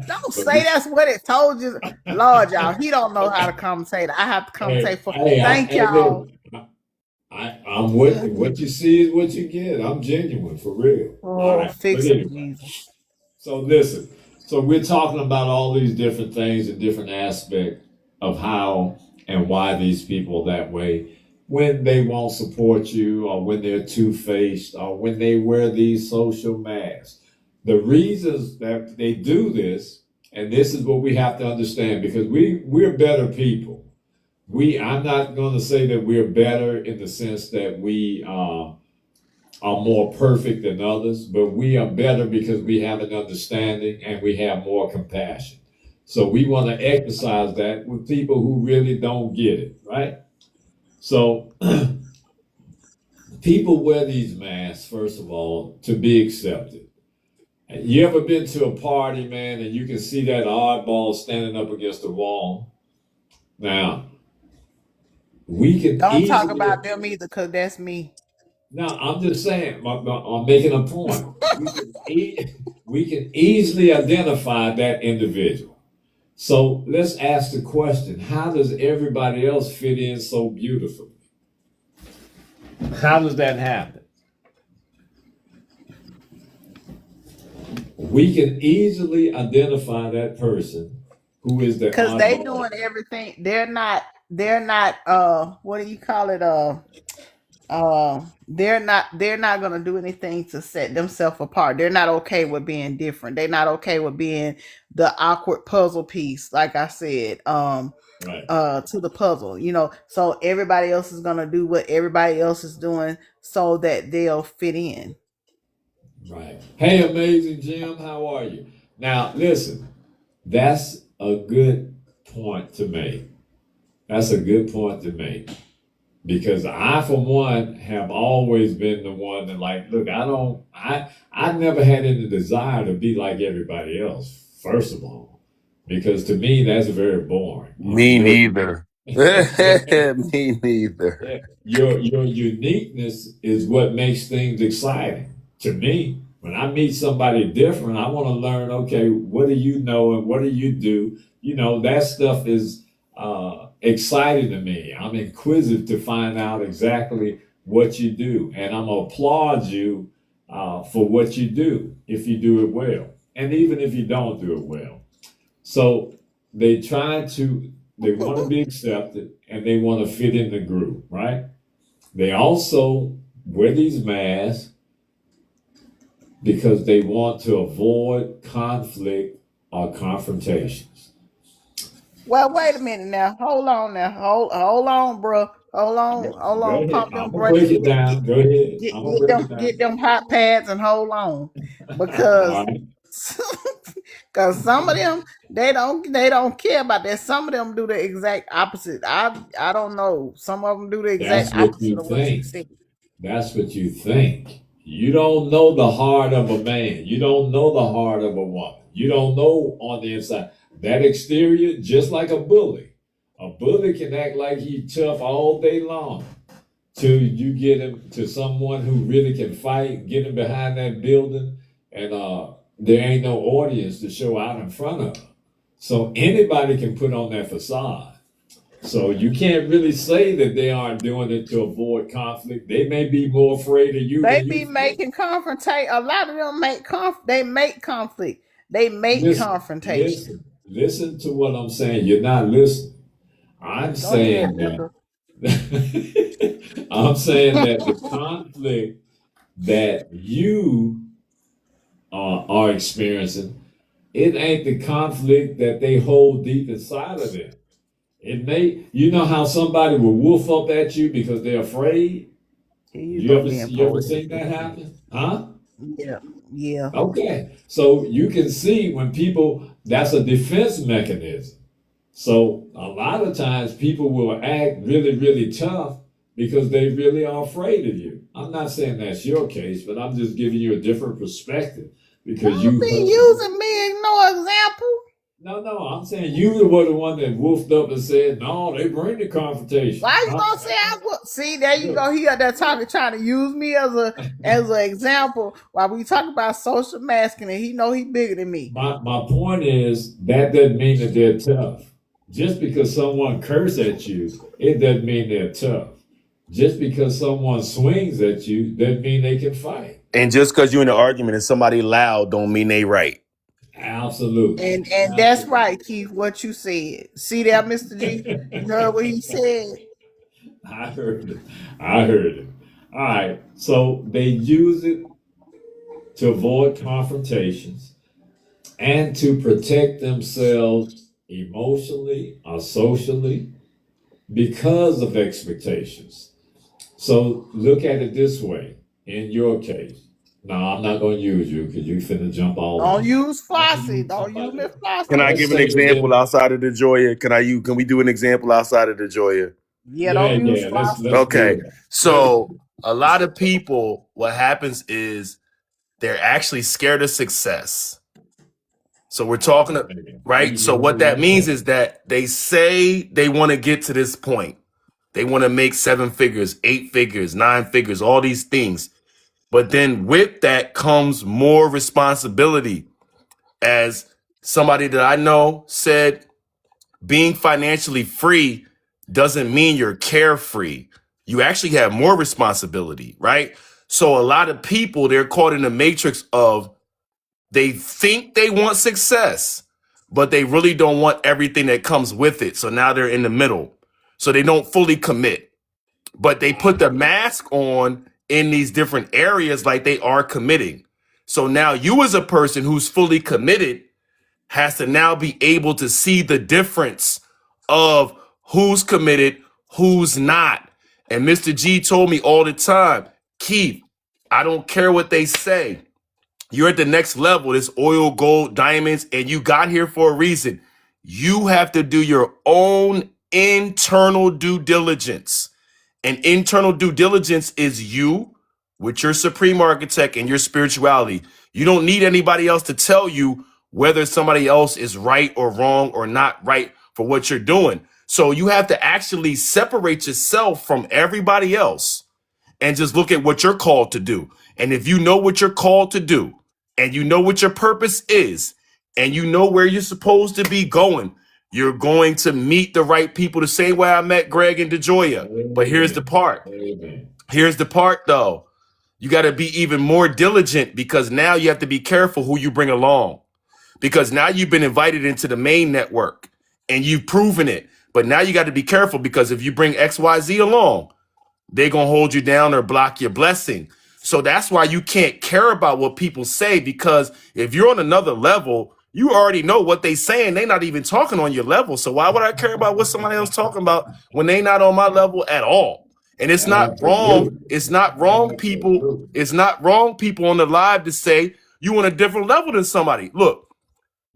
Don't But say that's what it told you. Lord, y'all, he don't know how to commentate. I have to hey, commentate for. Thank hey, y'all. listen. I'm what you see is what you get. I'm genuine for real. All Oh, right. But fix it, anyway. Jesus. So listen, so we're talking about all these different things and different aspects of how and why these people are that way when they won't support you or when they're two-faced or when they wear these social masks. The reasons that they do this, and this is what we have to understand because we're better people. I'm not going to say that we're better in the sense that we are more perfect than others, but we are better because we have an understanding and we have more compassion. So we want to exercise that with people who really don't get it, right? So people wear these masks, first of all, to be accepted. You ever been to a party, man, and you can see that oddball standing up against the wall? Now, we can Don't talk easily about them either, cause that's me. No, I'm just saying, I'm making a point. We can easily identify that individual. So let's ask the question, how does everybody else fit in so beautifully? How does that happen? We can easily identify that person who is the Cause they oddball. doing everything. They're not what do you call it? They're not gonna do anything to set themselves apart. They're not okay with being different. They're not okay with being the awkward puzzle piece, like I said, Right, to the puzzle, so everybody else is gonna do what everybody else is doing so that they'll fit in. right. Hey, amazing Jim, how are you? Now, listen, that's a good point to make. That's a good point to make. Because I, for one, have always been the one that like, look, I never had any desire to be like everybody else, first of all, because to me, that's very boring. Me neither. Me neither. Yeah, your uniqueness is what makes things exciting to me. When I meet somebody different, I want to learn. Okay, what do you know and what do you do? You know, that stuff is exciting to me. I'm inquisitive to find out exactly what you do, and I'm gonna applaud you for what you do if you do it well, and even if you don't do it well. So they want to be accepted and they want to fit in the group, right? They also wear these masks because they want to avoid conflict or confrontations. Well, wait a minute now. Hold on now. Hold on, bro. Hold on. Hold Go on. ahead. Pump them I'm gonna break brakes. it down. Go ahead. I'm gonna break it Get down. them hot pads and hold on, because All right. because some of them they don't care about that. Some of them do the exact opposite. I don't know. Some of them do the exact That's what opposite you of what you think. said. That's what you think. You don't know the heart of a man. You don't know the heart of a woman. You don't know on the inside. That exterior, just like a bully. A bully can act like he's tough all day long till you get him to someone who really can fight, get him behind that building, and there ain't no audience to show out in front of him. So anybody can put on that facade. So you can't really say that they aren't doing it to avoid conflict. They may be more afraid of you They than you be think. making confrontation. A lot of them they make conflict. They make Listen, confrontation. listen to what I'm saying. You're not listening. I'm Go ahead, saying that Booker. I'm saying that the conflict that you are experiencing, it ain't the conflict that they hold deep inside of them. It may, you know how somebody will wolf up at you because they're afraid. Here you go being You ever poetic. seen that happen? Huh? Yeah, yeah. Okay. So you can see when people, that's a defense mechanism. So a lot of times people will act really, really tough because they really are afraid of you. I'm not saying that's your case, but I'm just giving you a different perspective because Don't you be heard. using me as no example. No, I'm saying you were the one that woofed up and said, no, they bring the confrontation. Why you gonna say I would? See, there you Look, go. He out there talking, trying to use me as an example while we talk about social masking, and he know he bigger than me. my point is that doesn't mean that they're tough. Just because someone curses at you, it doesn't mean they're tough. Just because someone swings at you doesn't mean they can fight. And just because you're in an argument and somebody loud don't mean they right. Absolutely. And that's right, Keith. What you said. See there, Mr. G. You heard what he said. I heard it. I heard it. All right. So they use it to avoid confrontations and to protect themselves emotionally or socially because of expectations. So look at it this way. In your case, no, I'm not going to use you because you finna jump all Don't over me. use I'm gonna Flossie. use Don't use somebody Miss else. Can Flossie. I Let's give an say example that. outside of the Joya? Can we do an example outside of the Joya? Yeah, Yeah, don't use yeah. Flossie. Let's do Okay. that. Let's. So a lot of people, what happens is they're actually scared of success. So we're talking, right? So what that means is that they say they want to get to this point. They want to make 7 figures, 8 figures, 9 figures, all these things. But then with that comes more responsibility. As somebody that I know said, being financially free doesn't mean you're carefree. You actually have more responsibility, right? So a lot of people, they're caught in the matrix of they think they want success, but they really don't want everything that comes with it. So now they're in the middle. So they don't fully commit, but they put the mask on in these different areas like they are committing. So now you as a person who's fully committed has to now be able to see the difference of who's committed, who's not. And Mr. G told me all the time, Keith, I don't care what they say. You're at the next level, this oil, gold, diamonds, and you got here for a reason. You have to do your own internal due diligence. And internal due diligence is you with your supreme architect and your spirituality. You don't need anybody else to tell you whether somebody else is right or wrong or not right for what you're doing. So you have to actually separate yourself from everybody else and just look at what you're called to do. And if you know what you're called to do, and you know what your purpose is, and you know where you're supposed to be going, you're going to meet the right people the same way I met Greg and DeJoya. But here's the part. Amen. Here's the part, though. You got to be even more diligent, because now you have to be careful who you bring along, because now you've been invited into the main network and you've proven it. But now you got to be careful, because if you bring XYZ along, they're going to hold you down or block your blessing. So that's why you can't care about what people say, because if you're on another level, you already know what they saying. They're not even talking on your level. So why would I care about what somebody else talking about when they not on my level at all? And it's not wrong. Absolutely. It's not wrong, people. Absolutely. It's not wrong, people on the live, to say you on a different level than somebody. Look,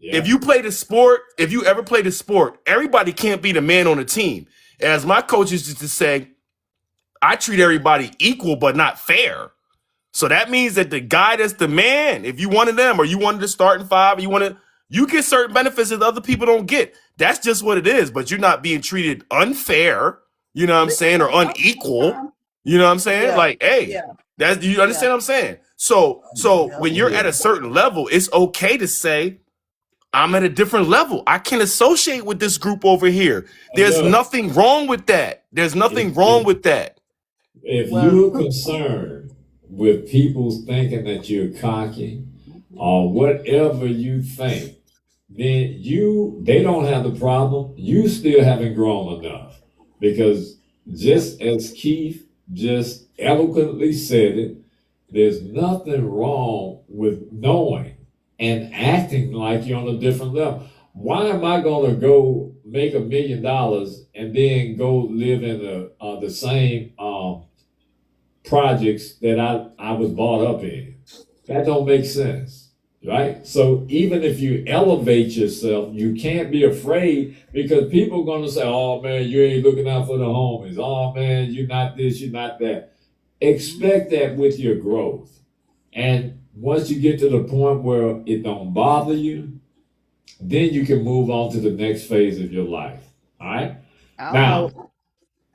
Yeah. if you play the sport, if you ever play the sport, everybody can't be the man on the team. As my coaches used to say, I treat everybody equal, but not fair. So that means that the guy that's the man, if you wanted them or you wanted to start in five, you get certain benefits that other people don't get. That's just what it is. But you're not being treated unfair, you know what I'm saying, or unequal. You know what I'm saying? Yeah. Like, hey, Yeah. that's, you understand what I'm saying? So when you're at a certain level, it's okay to say, I'm at a different level. I can associate with this group over here. There's Look, nothing wrong with that. There's nothing wrong with that. if Well- you're concerned with people thinking that you're cocky or whatever you think, then they don't have the problem. You still haven't grown enough. Because just as Keith just eloquently said it, there's nothing wrong with knowing and acting like you're on a different level. Why am I going to go make $1 million and then go live in the same projects that I was brought up in? That don't make sense, right? So even if you elevate yourself, you can't be afraid, because people are going to say, oh man, you ain't looking out for the homies. Oh man, you're not this, you're not that. Expect that with your growth. And once you get to the point where it don't bother you, then you can move on to the next phase of your life. All right? I don't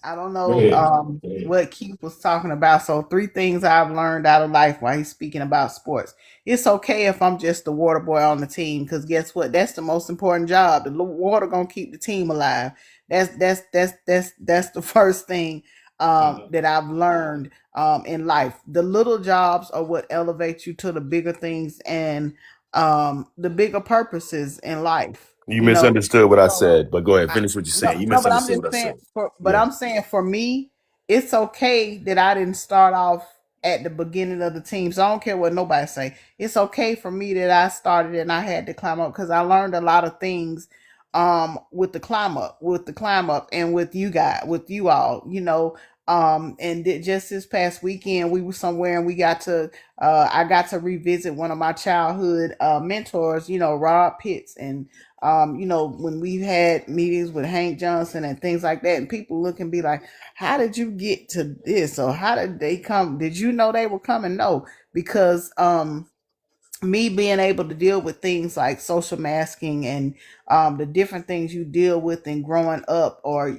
Go know ahead. Go ahead. what Keith was talking about. So 3 things I've learned out of life while he's speaking about sports. It's okay if I'm just the water boy on the team, because guess what? That's the most important job. The water gonna keep the team alive. That's the first thing that I've learned in life. The little jobs are what elevate you to the bigger things and the bigger purposes in life. You misunderstood what I So, said, but go ahead, finish what you're saying. You no, but I'm misunderstood just what I saying. said. Yeah. I'm saying for me, it's okay that I didn't start off at the beginning of the team. So I don't care what nobody say. It's okay for me that I started and I had to climb up, because I learned a lot of things with the climb up, and with you all, and just this past weekend we were somewhere and we got to I got to revisit one of my childhood mentors, Rob Pitts, and when we had meetings with Hank Johnson and things like that, and people look and be like, how did you get to this? Or how did they come? Did you know they were coming? No, because me being able to deal with things like social masking and the different things you deal with in growing up, or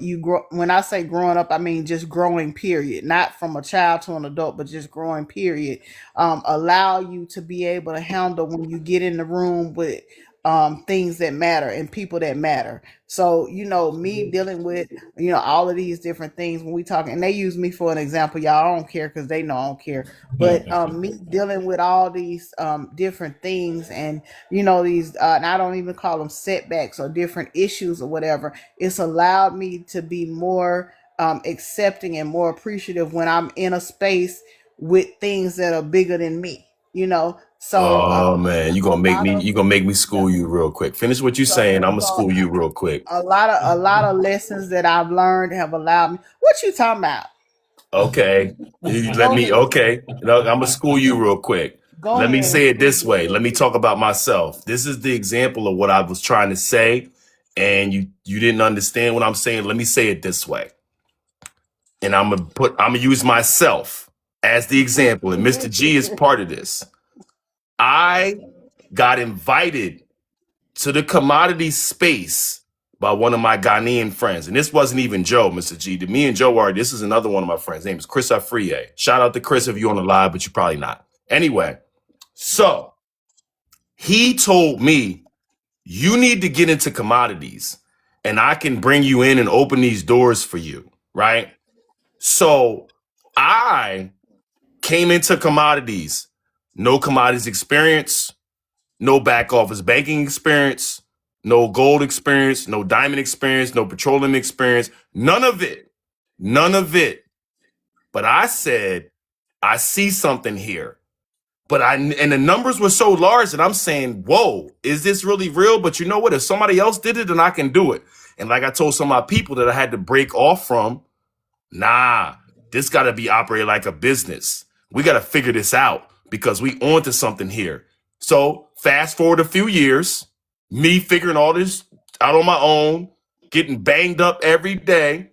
when I say growing up, I mean just growing, period, not from a child to an adult, but just growing, period, allow you to be able to handle when you get in the room with things that matter and people that matter. So, me dealing with, all of these different things when we talk, and they use me for an example, y'all. I don't care because they know I don't care. But me dealing with all these different things, and these and I don't even call them setbacks or different issues or whatever. It's allowed me to be more accepting and more appreciative when I'm in a space with things that are bigger than me. So Oh man, you're gonna make me school you real quick. Finish what you're saying. I'm gonna school you real quick. a lot of lessons that I've learned have allowed me. What you talking about? Okay. You let me okay. I'm gonna school you real quick. Go Let me ahead. say it this way. Let me talk about myself. This is the example of what I was trying to say, and you didn't understand what I'm saying. Let me say it this way. And I'm gonna use myself as the example, and Mr. G is part of this. I got invited to the commodity space by one of my Ghanaian friends. And this wasn't even Joe, Mr. G. Me and Joe are, this is another one of my friends. His name is Chris Afriye. Shout out to Chris if you're on the live, but you're probably not. Anyway, so he told me, you need to get into commodities and I can bring you in and open these doors for you, right? So I came into commodities, no commodities experience, no back office banking experience, no gold experience, no diamond experience, no petroleum experience, none of it. None of it. But I said, I see something here. And the numbers were so large that I'm saying, whoa, is this really real? But you know what? If somebody else did it, then I can do it. And like I told some of my people that I had to break off from, nah, this got to be operated like a business. We got to figure this out because we onto something here. So fast forward a few years, me figuring all this out on my own, getting banged up every day.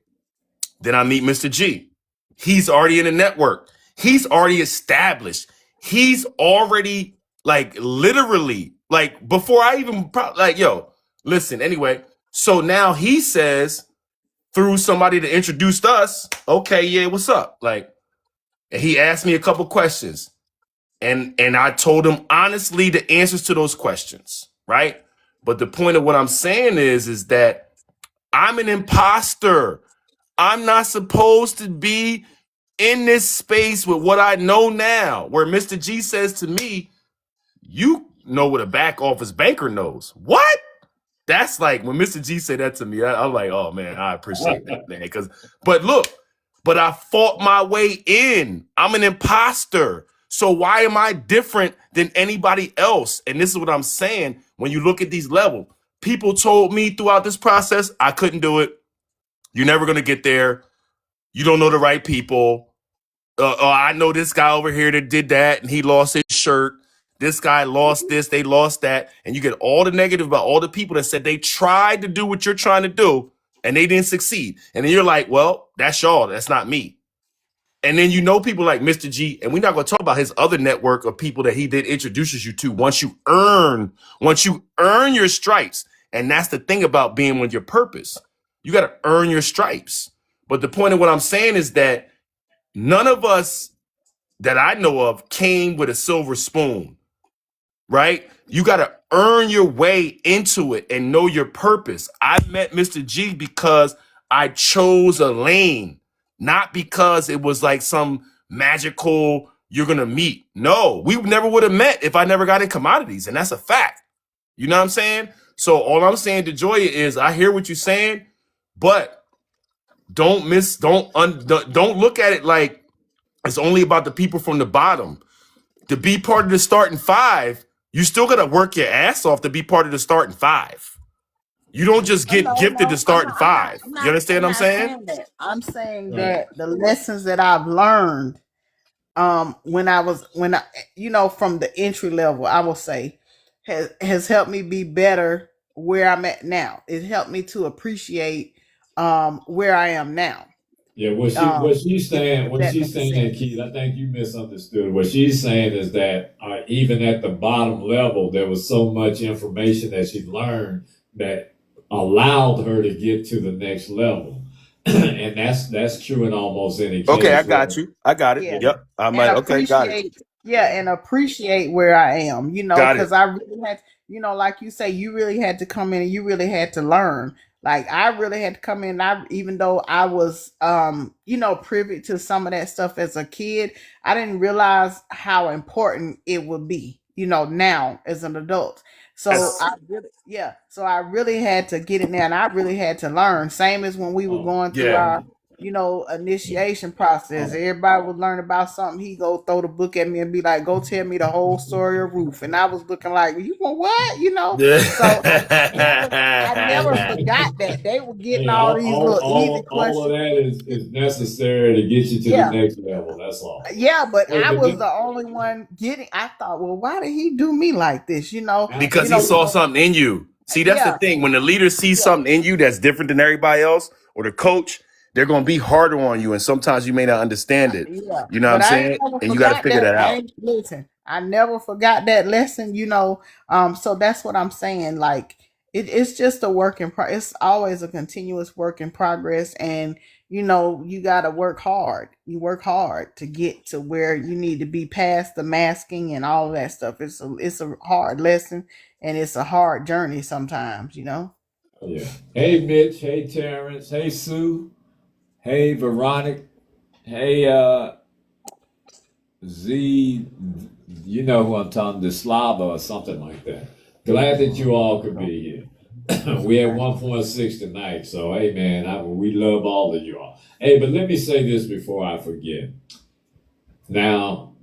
Then I meet Mr. G. He's already in the network. He's already established. He's already like literally like before I even like, yo, listen, anyway. So now he says through somebody that introduced us, okay, yeah, what's up? Like, and he asked me a couple questions and I told him honestly the answers to those questions, right? But the point of what I'm saying is that I'm an imposter. I'm not supposed to be in this space with what I know now, where Mr. G says to me, you know what a back office banker knows. What? That's like when Mr. G said that to me, I'm like, oh man, I appreciate that, man. But I fought my way in. I'm an imposter. So why am I different than anybody else? And this is what I'm saying. When you look at these levels, people told me throughout this process, I couldn't do it. You're never going to get there. You don't know the right people. I know this guy over here that did that and he lost his shirt. This guy lost this, they lost that. And you get all the negative about all the people that said they tried to do what you're trying to do and they didn't succeed. And then you're like, well, that's y'all. That's not me. And then you know people like Mr. G, and we're not going to talk about his other network of people that he did introduces you to once you earn your stripes. And that's the thing about being with your purpose. You got to earn your stripes. But the point of what I'm saying is that none of us that I know of came with a silver spoon, right? You got to earn your way into it and know your purpose. I met Mr. G because I chose a lane, not because it was like some magical you're going to meet. No, we never would have met if I never got in commodities. And that's a fact. You know what I'm saying? So all I'm saying to Joya is I hear what you're saying, but don't look at it like it's only about the people from the bottom. To be part of the starting five, you still got to work your ass off to be part of the starting five. You don't just get gifted the starting five. You understand what I'm saying? I'm saying that the lessons that I've learned, when I from the entry level, I will say, has helped me be better where I'm at now. It helped me to appreciate where I am now. Yeah, what she's saying, Keith, I think you misunderstood. What she's saying is that even at the bottom level, there was so much information that she learned that allowed her to get to the next level. And that's true in almost any case. Okay, I got you. I got it. Yeah. Yep. I'm like, okay, got it. Yeah, and appreciate where I am, because I really had, like you say, you really had to come in and you really had to learn. Like I really had to come in. Even though I was, privy to some of that stuff as a kid, I didn't realize how important it would be, now as an adult. So I really had to get in there and I really had to learn. Same as when we were going through our, initiation process. Everybody would learn about something. He go throw the book at me and be like, go tell me the whole story of Ruth. And I was looking like, you want what? So I never forgot that. They were getting all these little easy questions. All of that is necessary to get you to the next level. That's all. Yeah, but I was the only one I thought, well, why did he do me like this? Because he saw something in you. See, that's the thing. When the leader sees something in you that's different than everybody else, or the coach, they're going to be harder on you. And sometimes you may not understand it. Yeah. You know what I'm saying? And you got to figure that out. Listen, I never forgot that lesson, So that's what I'm saying. Like, it's just a work in it's always a continuous work in progress, and you got to work hard. You work hard to get to where you need to be, past the masking and all of that stuff. It's a hard lesson, and it's a hard journey sometimes. Yeah. Hey, Mitch. Hey, Terrence. Hey, Sue. Hey, Veronica. Hey, Z. You know who I'm talking to, Slava or something like that. Glad that you all could be here. We had 1.6 tonight, so hey, man, we love all of you all. Hey, but let me say this before I forget. Now,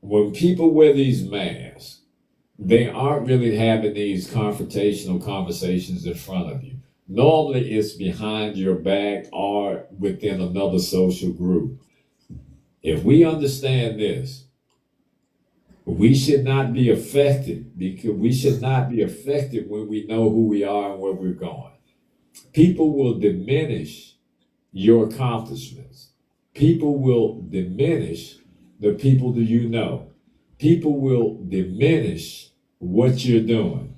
when people wear these masks, they aren't really having these confrontational conversations in front of you. Normally, it's behind your back or within another social group. If we understand this, we should not be affected, because we should not be affected when we know who we are and where we're going. People will diminish your accomplishments. People will diminish the people that you know. People will diminish what you're doing.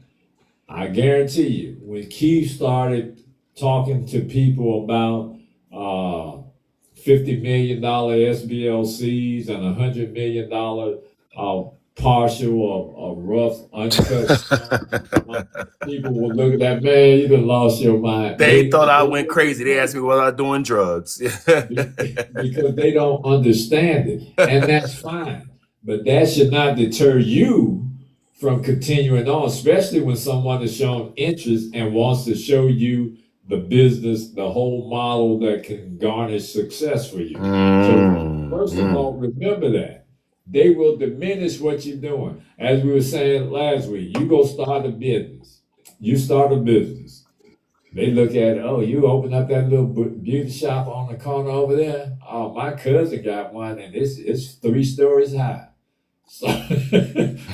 I guarantee you, when Keith started talking to people about $50 million SBLCs and $100 million partial or rough uncut, people will look at that, man, you done lost your mind. They thought I went crazy. They asked me was I doing drugs. Because they don't understand it, and that's fine. But that should not deter you from continuing on, especially when someone has shown interest and wants to show you the business, the whole model that can garnish success for you. So first of all, remember that. They will diminish what you're doing. As we were saying last week, you go start a business. You start a business. They look at, oh, you open up that little beauty shop on the corner over there? Oh, my cousin got one, and it's 3 stories high. So,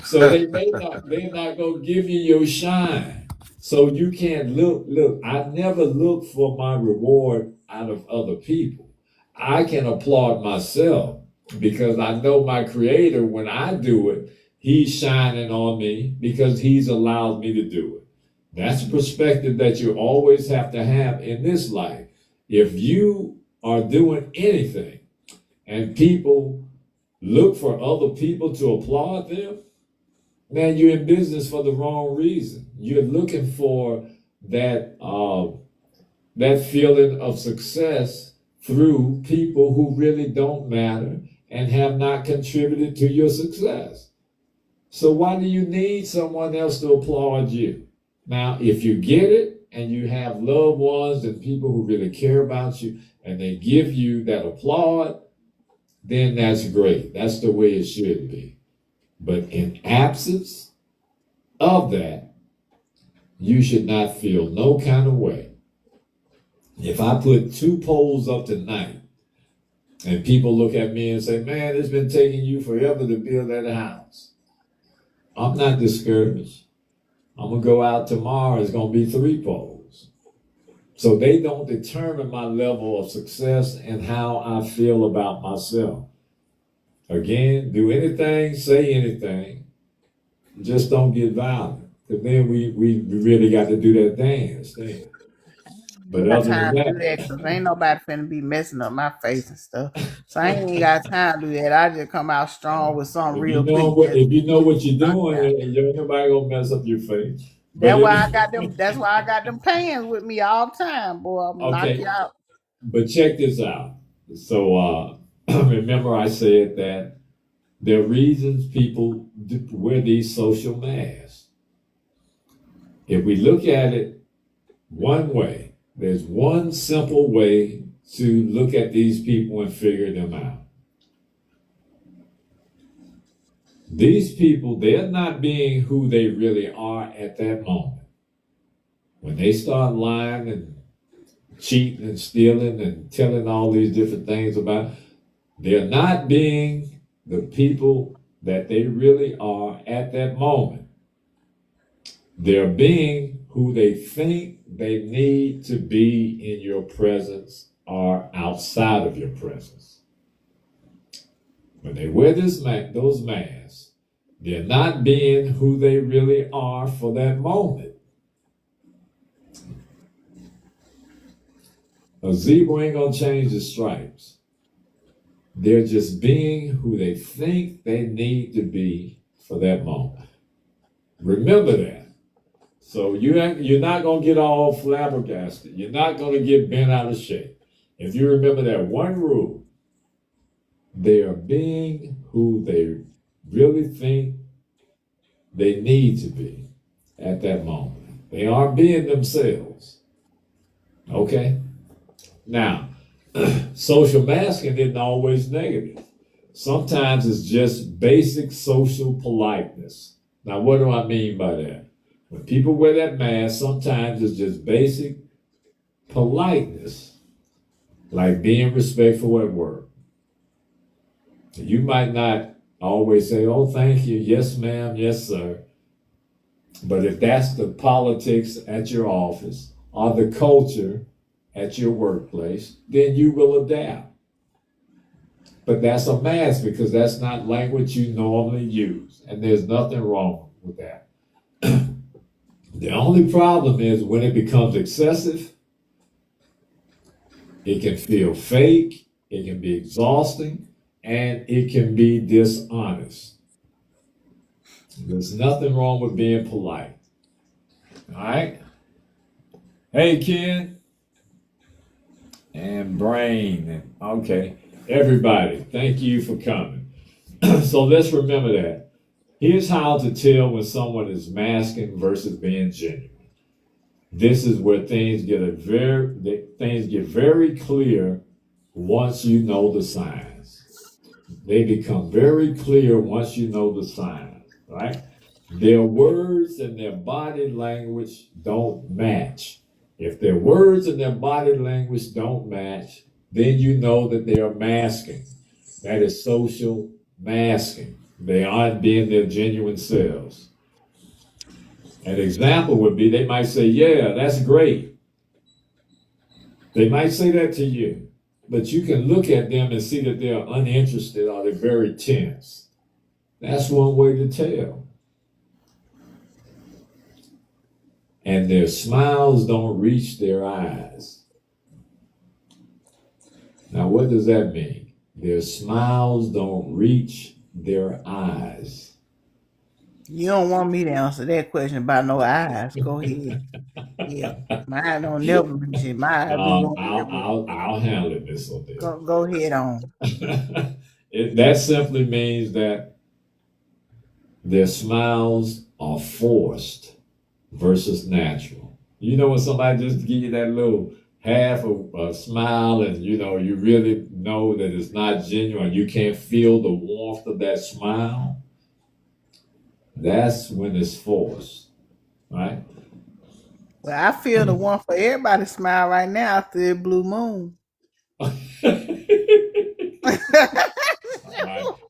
so they're not going to give you your shine. So you can't look, I never look for my reward out of other people. I can applaud myself because I know my creator, when I do it, he's shining on me because he's allowed me to do it. That's a perspective that you always have to have in this life. If you are doing anything and people look for other people to applaud them, man, you're in business for the wrong reason. You're looking for that feeling of success through people who really don't matter and have not contributed to your success. So why do you need someone else to applaud you? Now, if you get it and you have loved ones and people who really care about you and they give you that applaud, then that's great. That's the way it should be. But in absence of that, you should not feel no kind of way. If I put 2 polls up tonight and people look at me and say, man, it's been taking you forever to build that house, I'm not discouraged. I'm going to go out tomorrow. It's going to be 3 polls. So they don't determine my level of success and how I feel about myself. Again, do anything, say anything. Just don't get violent. Because then we really got to do that dance then. But other than that, because ain't nobody finna be messing up my face and stuff. So I ain't got time to do that. I just come out strong with something real quick. If you know what you're doing, ain't nobody gonna mess up your face. That's why I got them. That's why I got them pants with me all the time, boy. I'm knock you out. But check this out. So remember, I said that there are reasons people wear these social masks. If we look at it one way, there's one simple way to look at these people and figure them out. These people, they're not being who they really are at that moment. When they start lying and cheating and stealing and telling all these different things about, they're not being the people that they really are at that moment. They're being who they think they need to be in your presence or outside of your presence. When they wear those masks, they're not being who they really are for that moment. A zebra ain't gonna change the stripes. They're just being who they think they need to be for that moment. Remember that. So you're not gonna get all flabbergasted. You're not gonna get bent out of shape. If you remember that one rule, they are being who they really think they need to be at that moment. They aren't being themselves. Okay? Now, social masking isn't always negative. Sometimes it's just basic social politeness. Now, what do I mean by that? When people wear that mask, sometimes it's just basic politeness, like being respectful at work. You might not always say, oh, thank you, yes, ma'am, yes, sir. But if that's the politics at your office or the culture at your workplace, then you will adapt. But that's a mask because that's not language you normally use. And there's nothing wrong with that. The only problem is when it becomes excessive, it can feel fake, it can be exhausting, and it can be dishonest. There's nothing wrong with being polite. All right? Hey, Ken. And Brain. Okay. Everybody, thank you for coming. So let's remember that. Here's how to tell when someone is masking versus being genuine. This is where things get very clear once you know the signs. They become very clear once you know the signs, right? Their words and their body language don't match. If their words and their body language don't match, then you know that they are masking. That is social masking. They aren't being their genuine selves. An example would be they might say, yeah, that's great. They might say that to you, but you can look at them and see that they're uninterested or they're very tense. That's one way to tell. And their smiles don't reach their eyes. Now, what does that mean? Their smiles don't reach their eyes. You don't want me to answer that question about no eyes. Go ahead. Yeah, mine don't never reach it. My eyes be going everywhere. I'll handle it, Miss Odell. Go ahead on. That simply means that their smiles are forced versus natural. You know when somebody just give you that little half a smile and you really know that it's not genuine, you can't feel the warmth of that smile, that's when it's forced, right? Well, I feel the one for everybody's smile right now after the blue moon.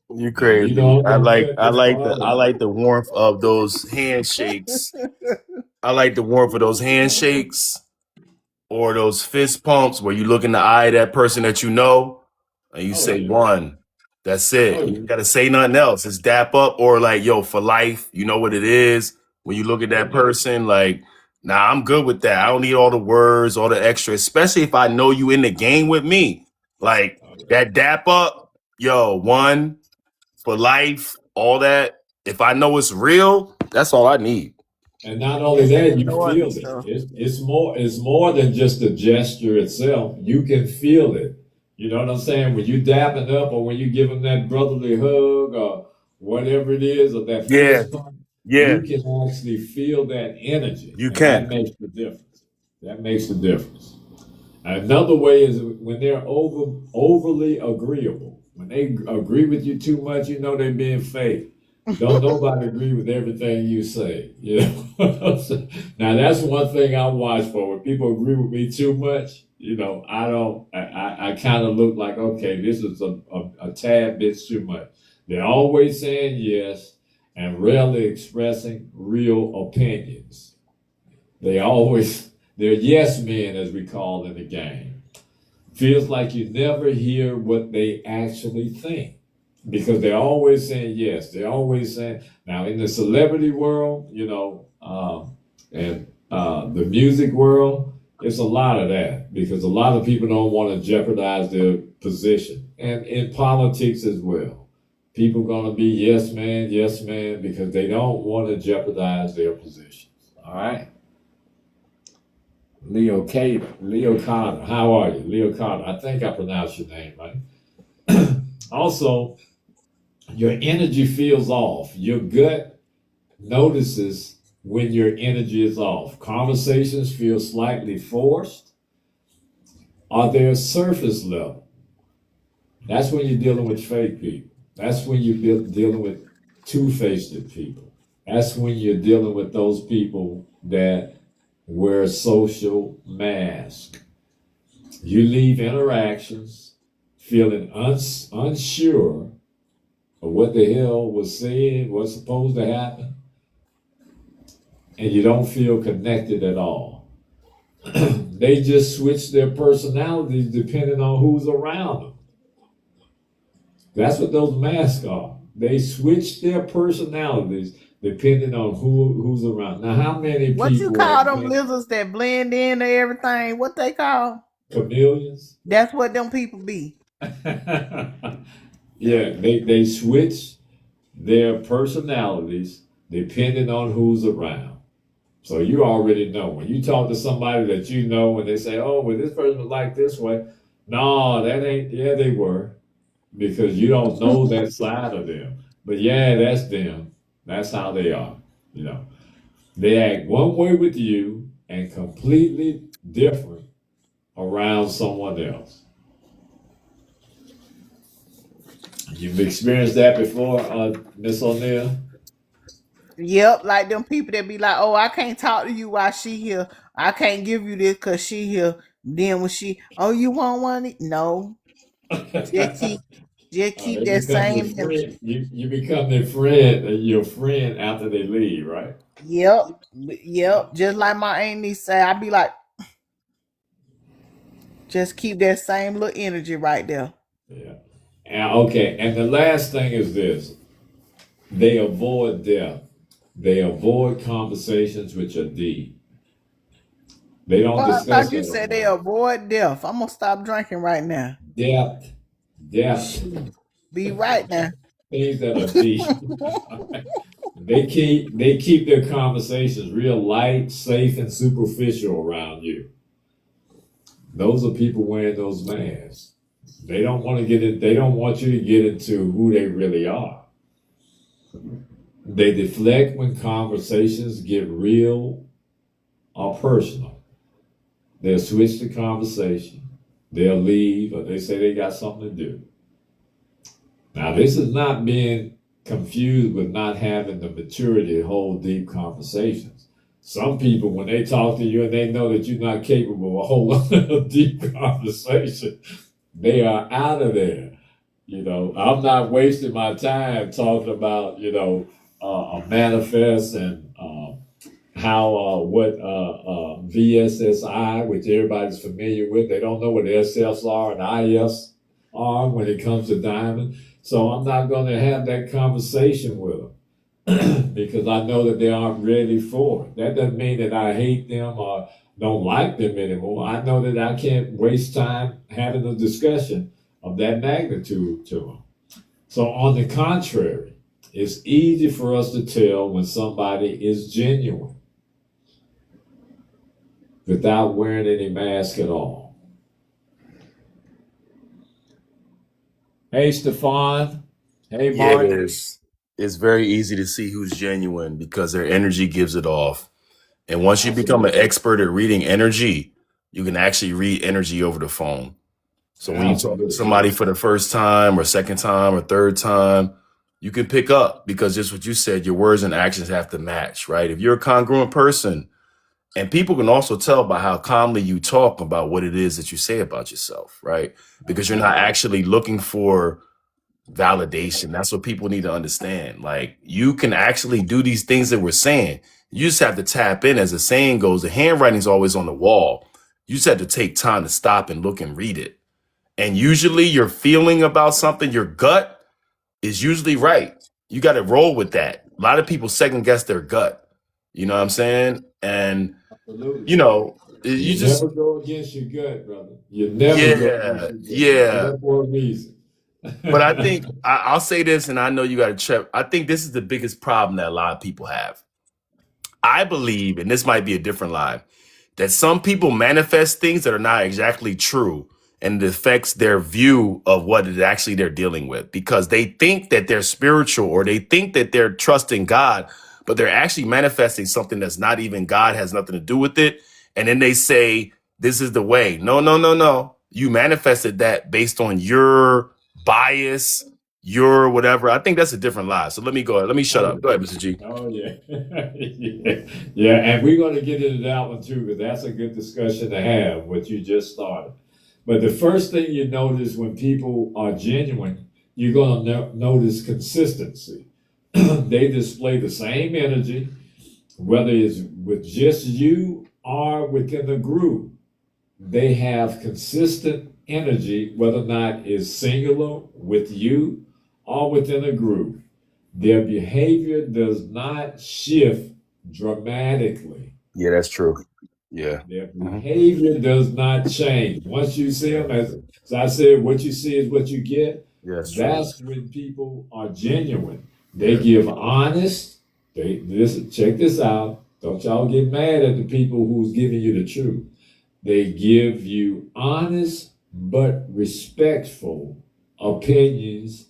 You crazy. I like the warmth of those handshakes. I like the warmth of those handshakes or those fist pumps where you look in the eye of that person that you know and you say one. That's it. You gotta say nothing else. It's dap up or like, yo, for life. You know what it is. When you look at that person, like, nah, I'm good with that. I don't need all the words, all the extra, especially if I know you in the game with me. Like that dap up, yo, one for life, all that. If I know it's real, that's all I need. And not only that, you feel it. It's more than just the gesture itself. You can feel it. You know what I'm saying? When you dapping up or when you give them that brotherly hug or whatever it is, or that fist bump, you can actually feel that energy. You can. That makes the difference. That makes the difference. Another way is when they're overly agreeable. When they agree with you too much, you know they're being fake. Don't nobody agree with everything you say. You know? Now that's one thing I watch for. When people agree with me too much, I kind of look like, okay, this is a tad bit too much. They're always saying yes and rarely expressing real opinions. They're yes men, as we call in the game. Feels like you never hear what they actually think. Because they're always saying yes. They're always saying, now in the celebrity world, and the music world, It's a lot of that because a lot of people don't want to jeopardize their position, and in politics as well. People gonna be yes man, because they don't want to jeopardize their positions. All right. Leo Carter, how are you? Leo Carter, I think I pronounced your name right. Also, your energy feels off. Your gut notices when your energy is off. Conversations feel slightly forced, or they're surface level. That's when you're dealing with fake people. That's when you're dealing with two-faced people. That's when you're dealing with those people that wear social masks. You leave interactions feeling unsure of what the hell was said, what's supposed to happen, and you don't feel connected at all. They just switch their personalities depending on who's around them. That's what those masks are. They switch their personalities depending on who's around. Now, how many What you people call have them been lizards that blend in to everything? What they call? chameleons? That's what them people be. Yeah, they switch their personalities depending on who's around. So you already know when you talk to somebody that you know and they say, "Oh, well, this person was like this way." No, that ain't. Yeah, they were, because you don't know that side of them. But yeah, that's them. That's how they are. You know, they act one way with you and completely different around someone else. You've experienced that before, Miss O'Neill? Yep, like them people that be like, "Oh, I can't talk to you while she here. I can't give you this because she here." Then when she, "Oh, you want one?" No, just keep, just keep They that become your same energy. friend. You become their friend, your friend after they leave, right? Yep, yep. Just like my auntie say, I be like, just keep that same little energy right there. Yeah. And okay. And the last thing is this: they avoid death. They avoid conversations which are deep. They don't Well, I discuss thought you that said they around. avoid death. I'm gonna stop drinking right now. Depth, depth, Shoot, be right now. things that are deep. They keep their conversations real light, safe, and superficial around you. Those are people wearing those masks. They don't want to get it. They don't want you to get into who they really are. They deflect when conversations get real or personal. They'll switch the conversation. They'll leave, or they say they got something to do. Now, this is not being confused with not having the maturity to hold deep conversations. Some people, when they talk to you and they know that you're not capable of holding a deep conversation, they are out of there. You know, I'm not wasting my time talking about, a manifest and how what VSSI, which everybody's familiar with. They don't know what SSR and IS are when it comes to diamond. So I'm not going to have that conversation with them because I know that they aren't ready for it. That doesn't mean that I hate them or don't like them anymore. I know that I can't waste time having a discussion of that magnitude to them. So on the contrary, it's easy for us to tell when somebody is genuine without wearing any mask at all. Hey, Stefan. Hey, Yeah, Mark. it's very easy to see who's genuine because their energy gives it off. And once you become an Absolutely. expert at reading energy, you can actually read energy over the phone. So when you talk to Absolutely. somebody for the first time or second time or third time, you can pick up because just what you said, your words and actions have to match, right? If you're a congruent person, and people can also tell by how calmly you talk about what it is that you say about yourself, right? Because you're not actually looking for validation. That's what people need to understand. Like you can actually do these things that we're saying. You just have to tap in. As the saying goes, the handwriting's always on the wall. You just have to take time to stop and look and read it. And usually your feeling about something, your gut is usually right. You got to roll with that. A lot of people second guess their gut. You know what I'm saying? And, Absolutely. you know, You You just never go against your gut, brother. You never go against yeah, your gut. You're yeah. there for a reason. But I think I'll say this, and I know you got to check. I think this is the biggest problem that a lot of people have. I believe, and this might be a different lie, that some people manifest things that are not exactly true, and it affects their view of what it actually they're dealing with because they think that they're spiritual or they think that they're trusting God, but they're actually manifesting something that's not even God, has nothing to do with it. And then they say, this is the way. No, no, no, no. You manifested that based on your bias, your whatever. I think that's a different lie. So let me go ahead. Let me shut up. Go ahead, Mr. G. Oh yeah, yeah, yeah, and we're going to get into that one too, because that's a good discussion to have. What you just started, but the first thing you notice when people are genuine, you're going to notice consistency. They display the same energy, whether it's with just you or within the group. They have consistent energy, whether or not it's singular with you or within a group. Their behavior does not shift dramatically. Yeah, that's true. Yeah. Their behavior does not change. Once you see them, as I said, what you see is what you get. Yeah, that's true. That's when people are genuine. They give honest. Check this out. Don't y'all get mad at the people who's giving you the truth. They give you honest but respectful opinions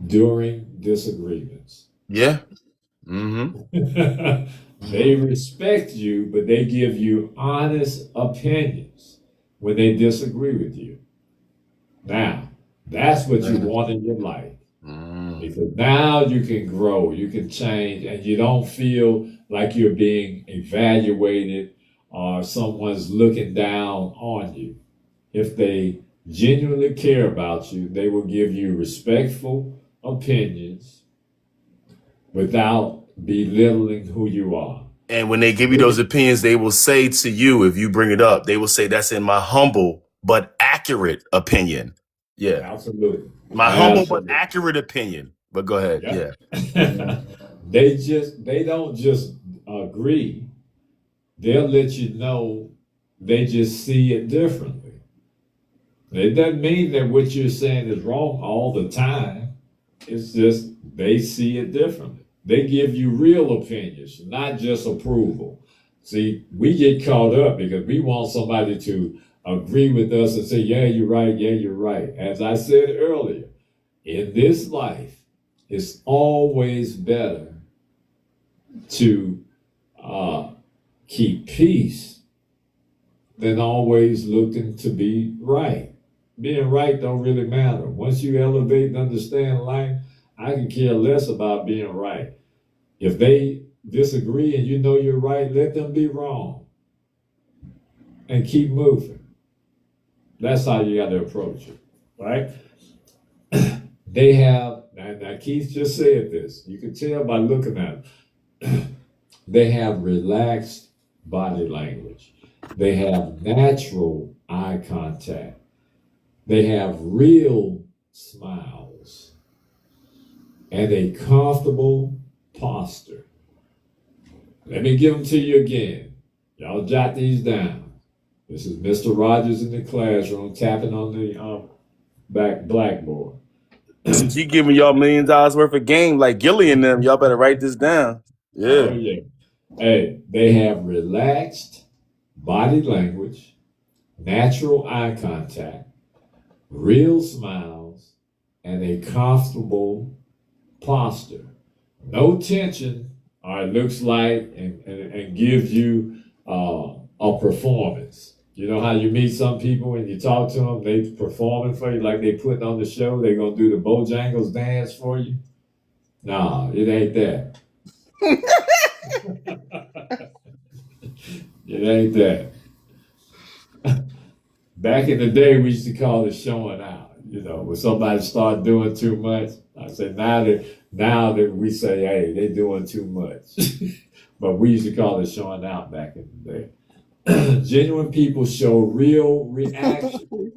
during disagreements. Yeah. Mm-hmm. They respect you, but they give you honest opinions when they disagree with you. Now, that's what you want in your life. Because now you can grow, you can change, and you don't feel like you're being evaluated or someone's looking down on you. If they genuinely care about you, they will give you respectful opinions without belittling who you are. And when they give you those opinions, they will say to you, if you bring it up, they will say that's in my humble but accurate opinion. Yeah. Absolutely. My humble but accurate opinion. But go ahead. Yeah. They don't just agree. They'll let you know they just see it differently. It doesn't mean that what you're saying is wrong all the time. It's just they see it differently. They give you real opinions, not just approval. See, we get caught up because we want somebody to agree with us and say, yeah, you're right, yeah, you're right. As I said earlier, in this life, it's always better to keep peace than always looking to be right. Being right don't really matter. Once you elevate and understand life, I can care less about being right. If they disagree and you know you're right, let them be wrong and keep moving. That's how you got to approach it, right? They have, now Keith just said this, you can tell by looking at them, they have relaxed body language. They have natural eye contact. They have real smiles and a comfortable posture. Let me give them to you again. Y'all jot these down. This is Mr. Rogers in the classroom tapping on the blackboard. He giving y'all $1 million worth of game like Gilly and them. Y'all better write this down. Yeah. Oh, yeah. Hey, they have relaxed body language, natural eye contact, real smiles, and a comfortable posture. No tension, or it looks like, and gives you a performance. You know how you meet some people and you talk to them, they performing for you like they putting on the show, they gonna do the Bojangles dance for you? Nah, it ain't that. It ain't that. Back in the day, we used to call it showing out. You know, when somebody start doing too much, I say now that we say, hey, they're doing too much. But we used to call it showing out back in the day. Genuine people show real reaction.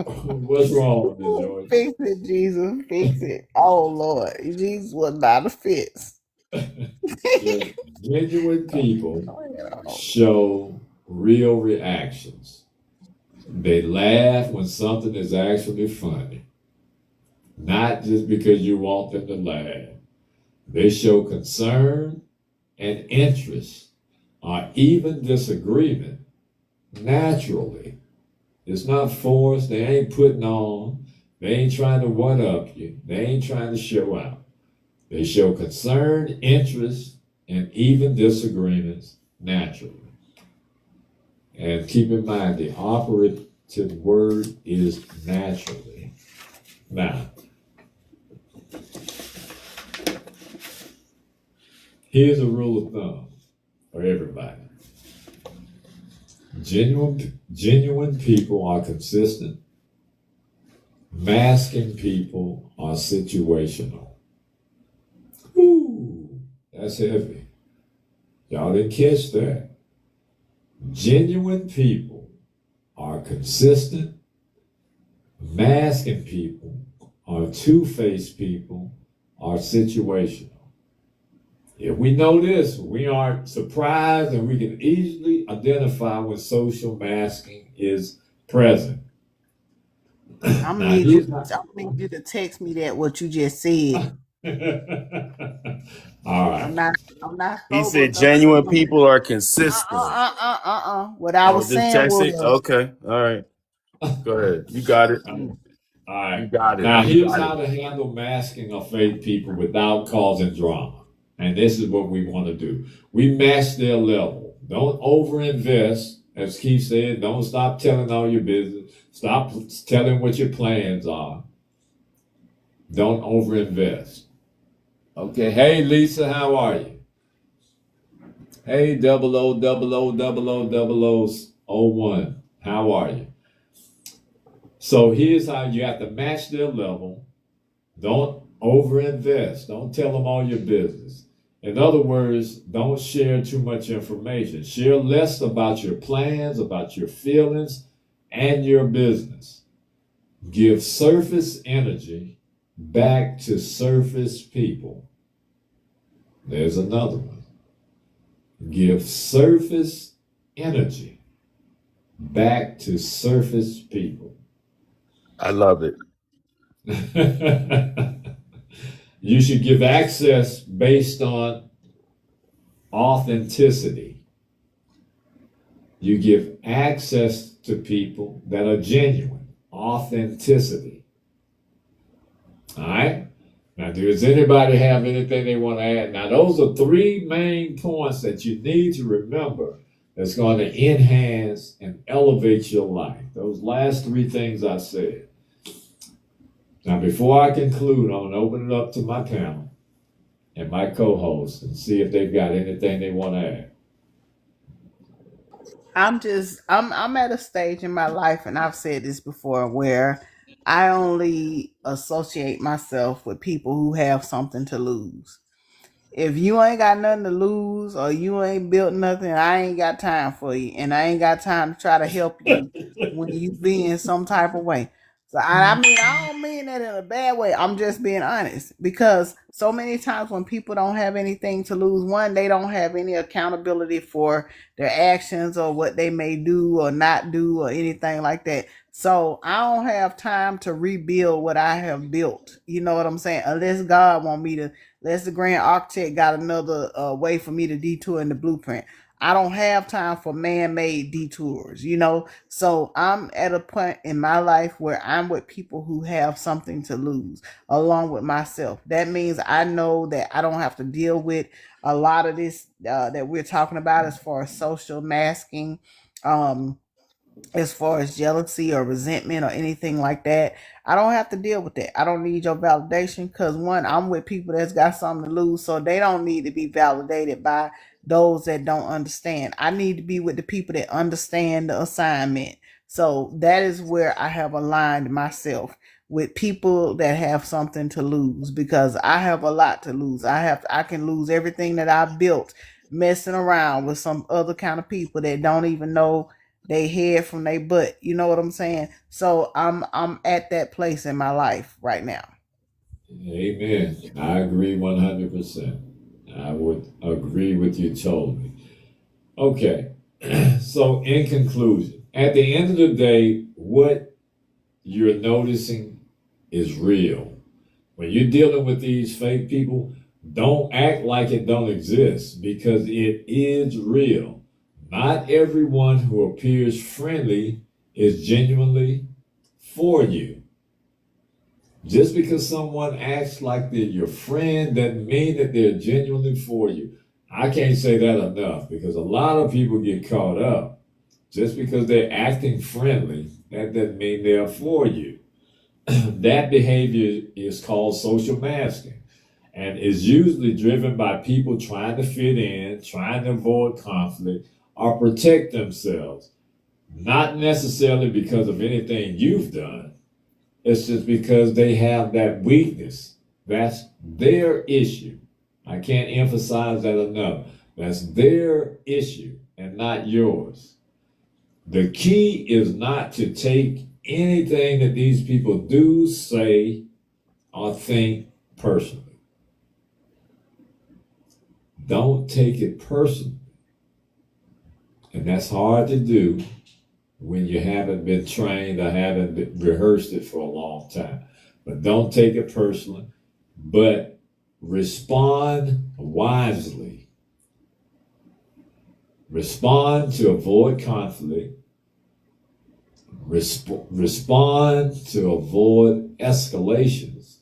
What's wrong with this, George? Fix it, Jesus. Fix it. Oh, Lord. Jesus was not a fix. Just genuine people show real reactions. They laugh when something is actually funny, not just because you want them to laugh. They show concern and interest or even disagreement naturally. It's not forced. They ain't putting on. They ain't trying to one up you. They ain't trying to show out. They show concern, interest, and even disagreements naturally. And keep in mind, the operative word is naturally. Now, here's a rule of thumb for everybody. Genuine people are consistent. Masking people are situational. Ooh, that's heavy. Y'all didn't catch that. Genuine people are consistent. Masking people are two-faced people are situational. If we know this, we aren't surprised and we can easily identify when social masking is present. I'm Now, gonna need here's you to text me that what you just said. all right. I'm not He sober said enough to genuine remember. people are consistent. What I Oh, was just saying text it. was, Okay, all right. Go ahead. You got it. mm, All You right. got it. Now, You here's got it. how to handle masking of fake people without causing drama. And this is what we want to do. We match their level. Don't overinvest. As Keith said, don't stop telling all your business. Stop telling what your plans are. Don't overinvest. Okay. Hey, Lisa, how are you? Hey, 00000001. How are you? So here's how you have to match their level. Don't overinvest. Don't tell them all your business. In other words, don't share too much information. Share less about your plans, about your feelings, and your business. Give surface energy back to surface people. There's another one. Give surface energy back to surface people. I love it. You should give access based on authenticity. You give access to people that are genuine. Authenticity. All right? Now, does anybody have anything they want to add? Now, those are three main points that you need to remember that's going to enhance and elevate your life. Those last three things I said. Now, before I conclude, I'm going to open it up to my panel and my co-hosts and see if they've got anything they want to add. I'm at a stage in my life, and I've said this before, where I only associate myself with people who have something to lose. If you ain't got nothing to lose or you ain't built nothing, I ain't got time for you. And I ain't got time to try to help you when you be in some type of way. So I mean, I don't mean that in a bad way. I'm just being honest. Because so many times when people don't have anything to lose, one, they don't have any accountability for their actions or what they may do or not do or anything like that. So I don't have time to rebuild what I have built. You know what I'm saying? Unless God want me to, unless the grand architect got another way for me to detour in the blueprint. I don't have time for man-made detours, you know. So I'm at a point in my life where I'm with people who have something to lose, along with myself. That means I know that I don't have to deal with a lot of this that we're talking about as far as social masking. Um, as far as jealousy or resentment or anything like that. I don't have to deal with that. I don't need your validation because one, I'm with people that's got something to lose, so they don't need to be validated by those that don't understand. I need to be with the people that understand the assignment. So that is where I have aligned myself with people that have something to lose because I have a lot to lose. I can lose everything that I built messing around with some other kind of people that don't even know they head from their butt. You know what I'm saying? So I'm at that place in my life right now. Amen. I agree 100%. I would agree with you totally. Okay, so in conclusion, at the end of the day, what you're noticing is real. When you're dealing with these fake people, don't act like it don't exist because it is real. Not everyone who appears friendly is genuinely for you. Just because someone acts like they're your friend doesn't mean that they're genuinely for you. I can't say that enough because a lot of people get caught up. Just because they're acting friendly, that doesn't mean they're for you. That behavior is called social masking and is usually driven by people trying to fit in, trying to avoid conflict, or protect themselves. Not necessarily because of anything you've done. It's just because they have that weakness. That's their issue. I can't emphasize that enough. That's their issue and not yours. The key is not to take anything that these people do, say, or think personally. Don't take it personally. And that's hard to do when you haven't been trained or haven't rehearsed it for a long time. But don't take it personally, but respond wisely. Respond to avoid conflict. Respond to avoid escalations.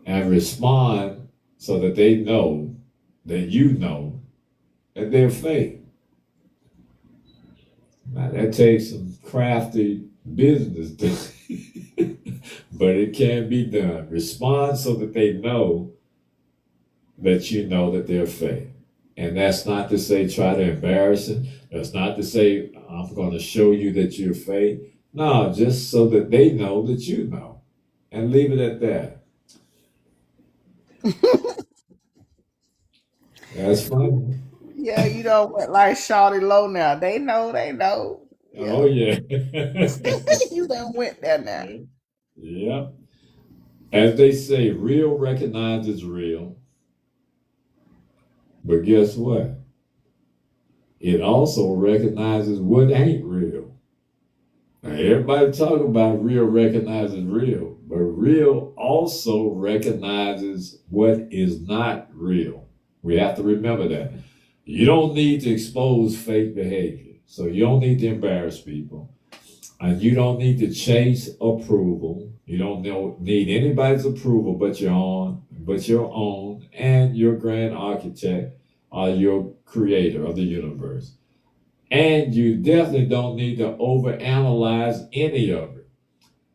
And respond so that they know that you know that they're fake. Now, that takes some crafty business, but it can be done. Respond so that they know that you know that they're fake. And that's not to say try to embarrass them. That's not to say I'm going to show you that you're fake. No, just so that they know that you know. And leave it at that. That's funny. Yeah, you know what? Like Shawty Low now. They know. Yeah. Oh, yeah. You done went there now. Yeah. As they say, real recognizes real. But guess what? It also recognizes what ain't real. Now, everybody talk about real recognizes real, but real also recognizes what is not real. We have to remember that. You don't need to expose fake behavior. So you don't need to embarrass people. And you don't need to chase approval. You don't need anybody's approval but your own and your grand architect or your creator of the universe. And you definitely don't need to overanalyze any of it.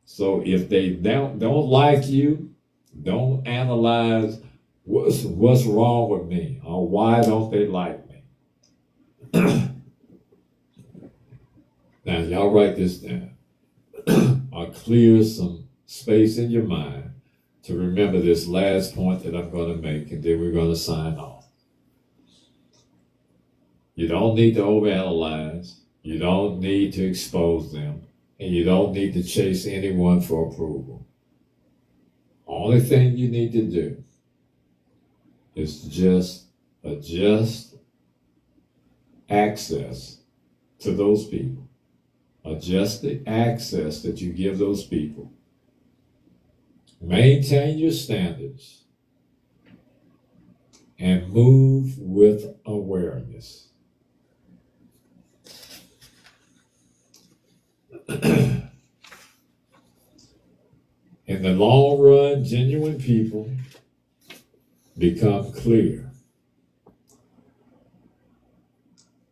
So if they don't like you, don't analyze what's wrong with me or why don't they like me. Now, y'all write this down. Or clear some space in your mind to remember this last point that I'm going to make, and then we're going to sign off. You don't need to overanalyze. You don't need to expose them. And you don't need to chase anyone for approval. Only thing you need to do is just adjust access to those people. Adjust the access that you give those people. Maintain your standards and move with awareness. In the long run, genuine people become clear.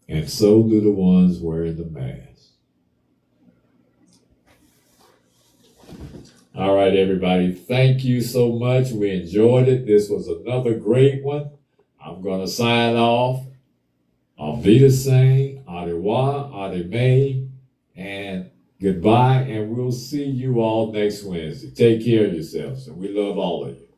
And so do the ones wearing the mask. All right, everybody. Thank you so much. We enjoyed it. This was another great one. I'm going to sign off. Auf Wiedersehen, au revoir, Ademay, and goodbye. And we'll see you all next Wednesday. Take care of yourselves. And we love all of you.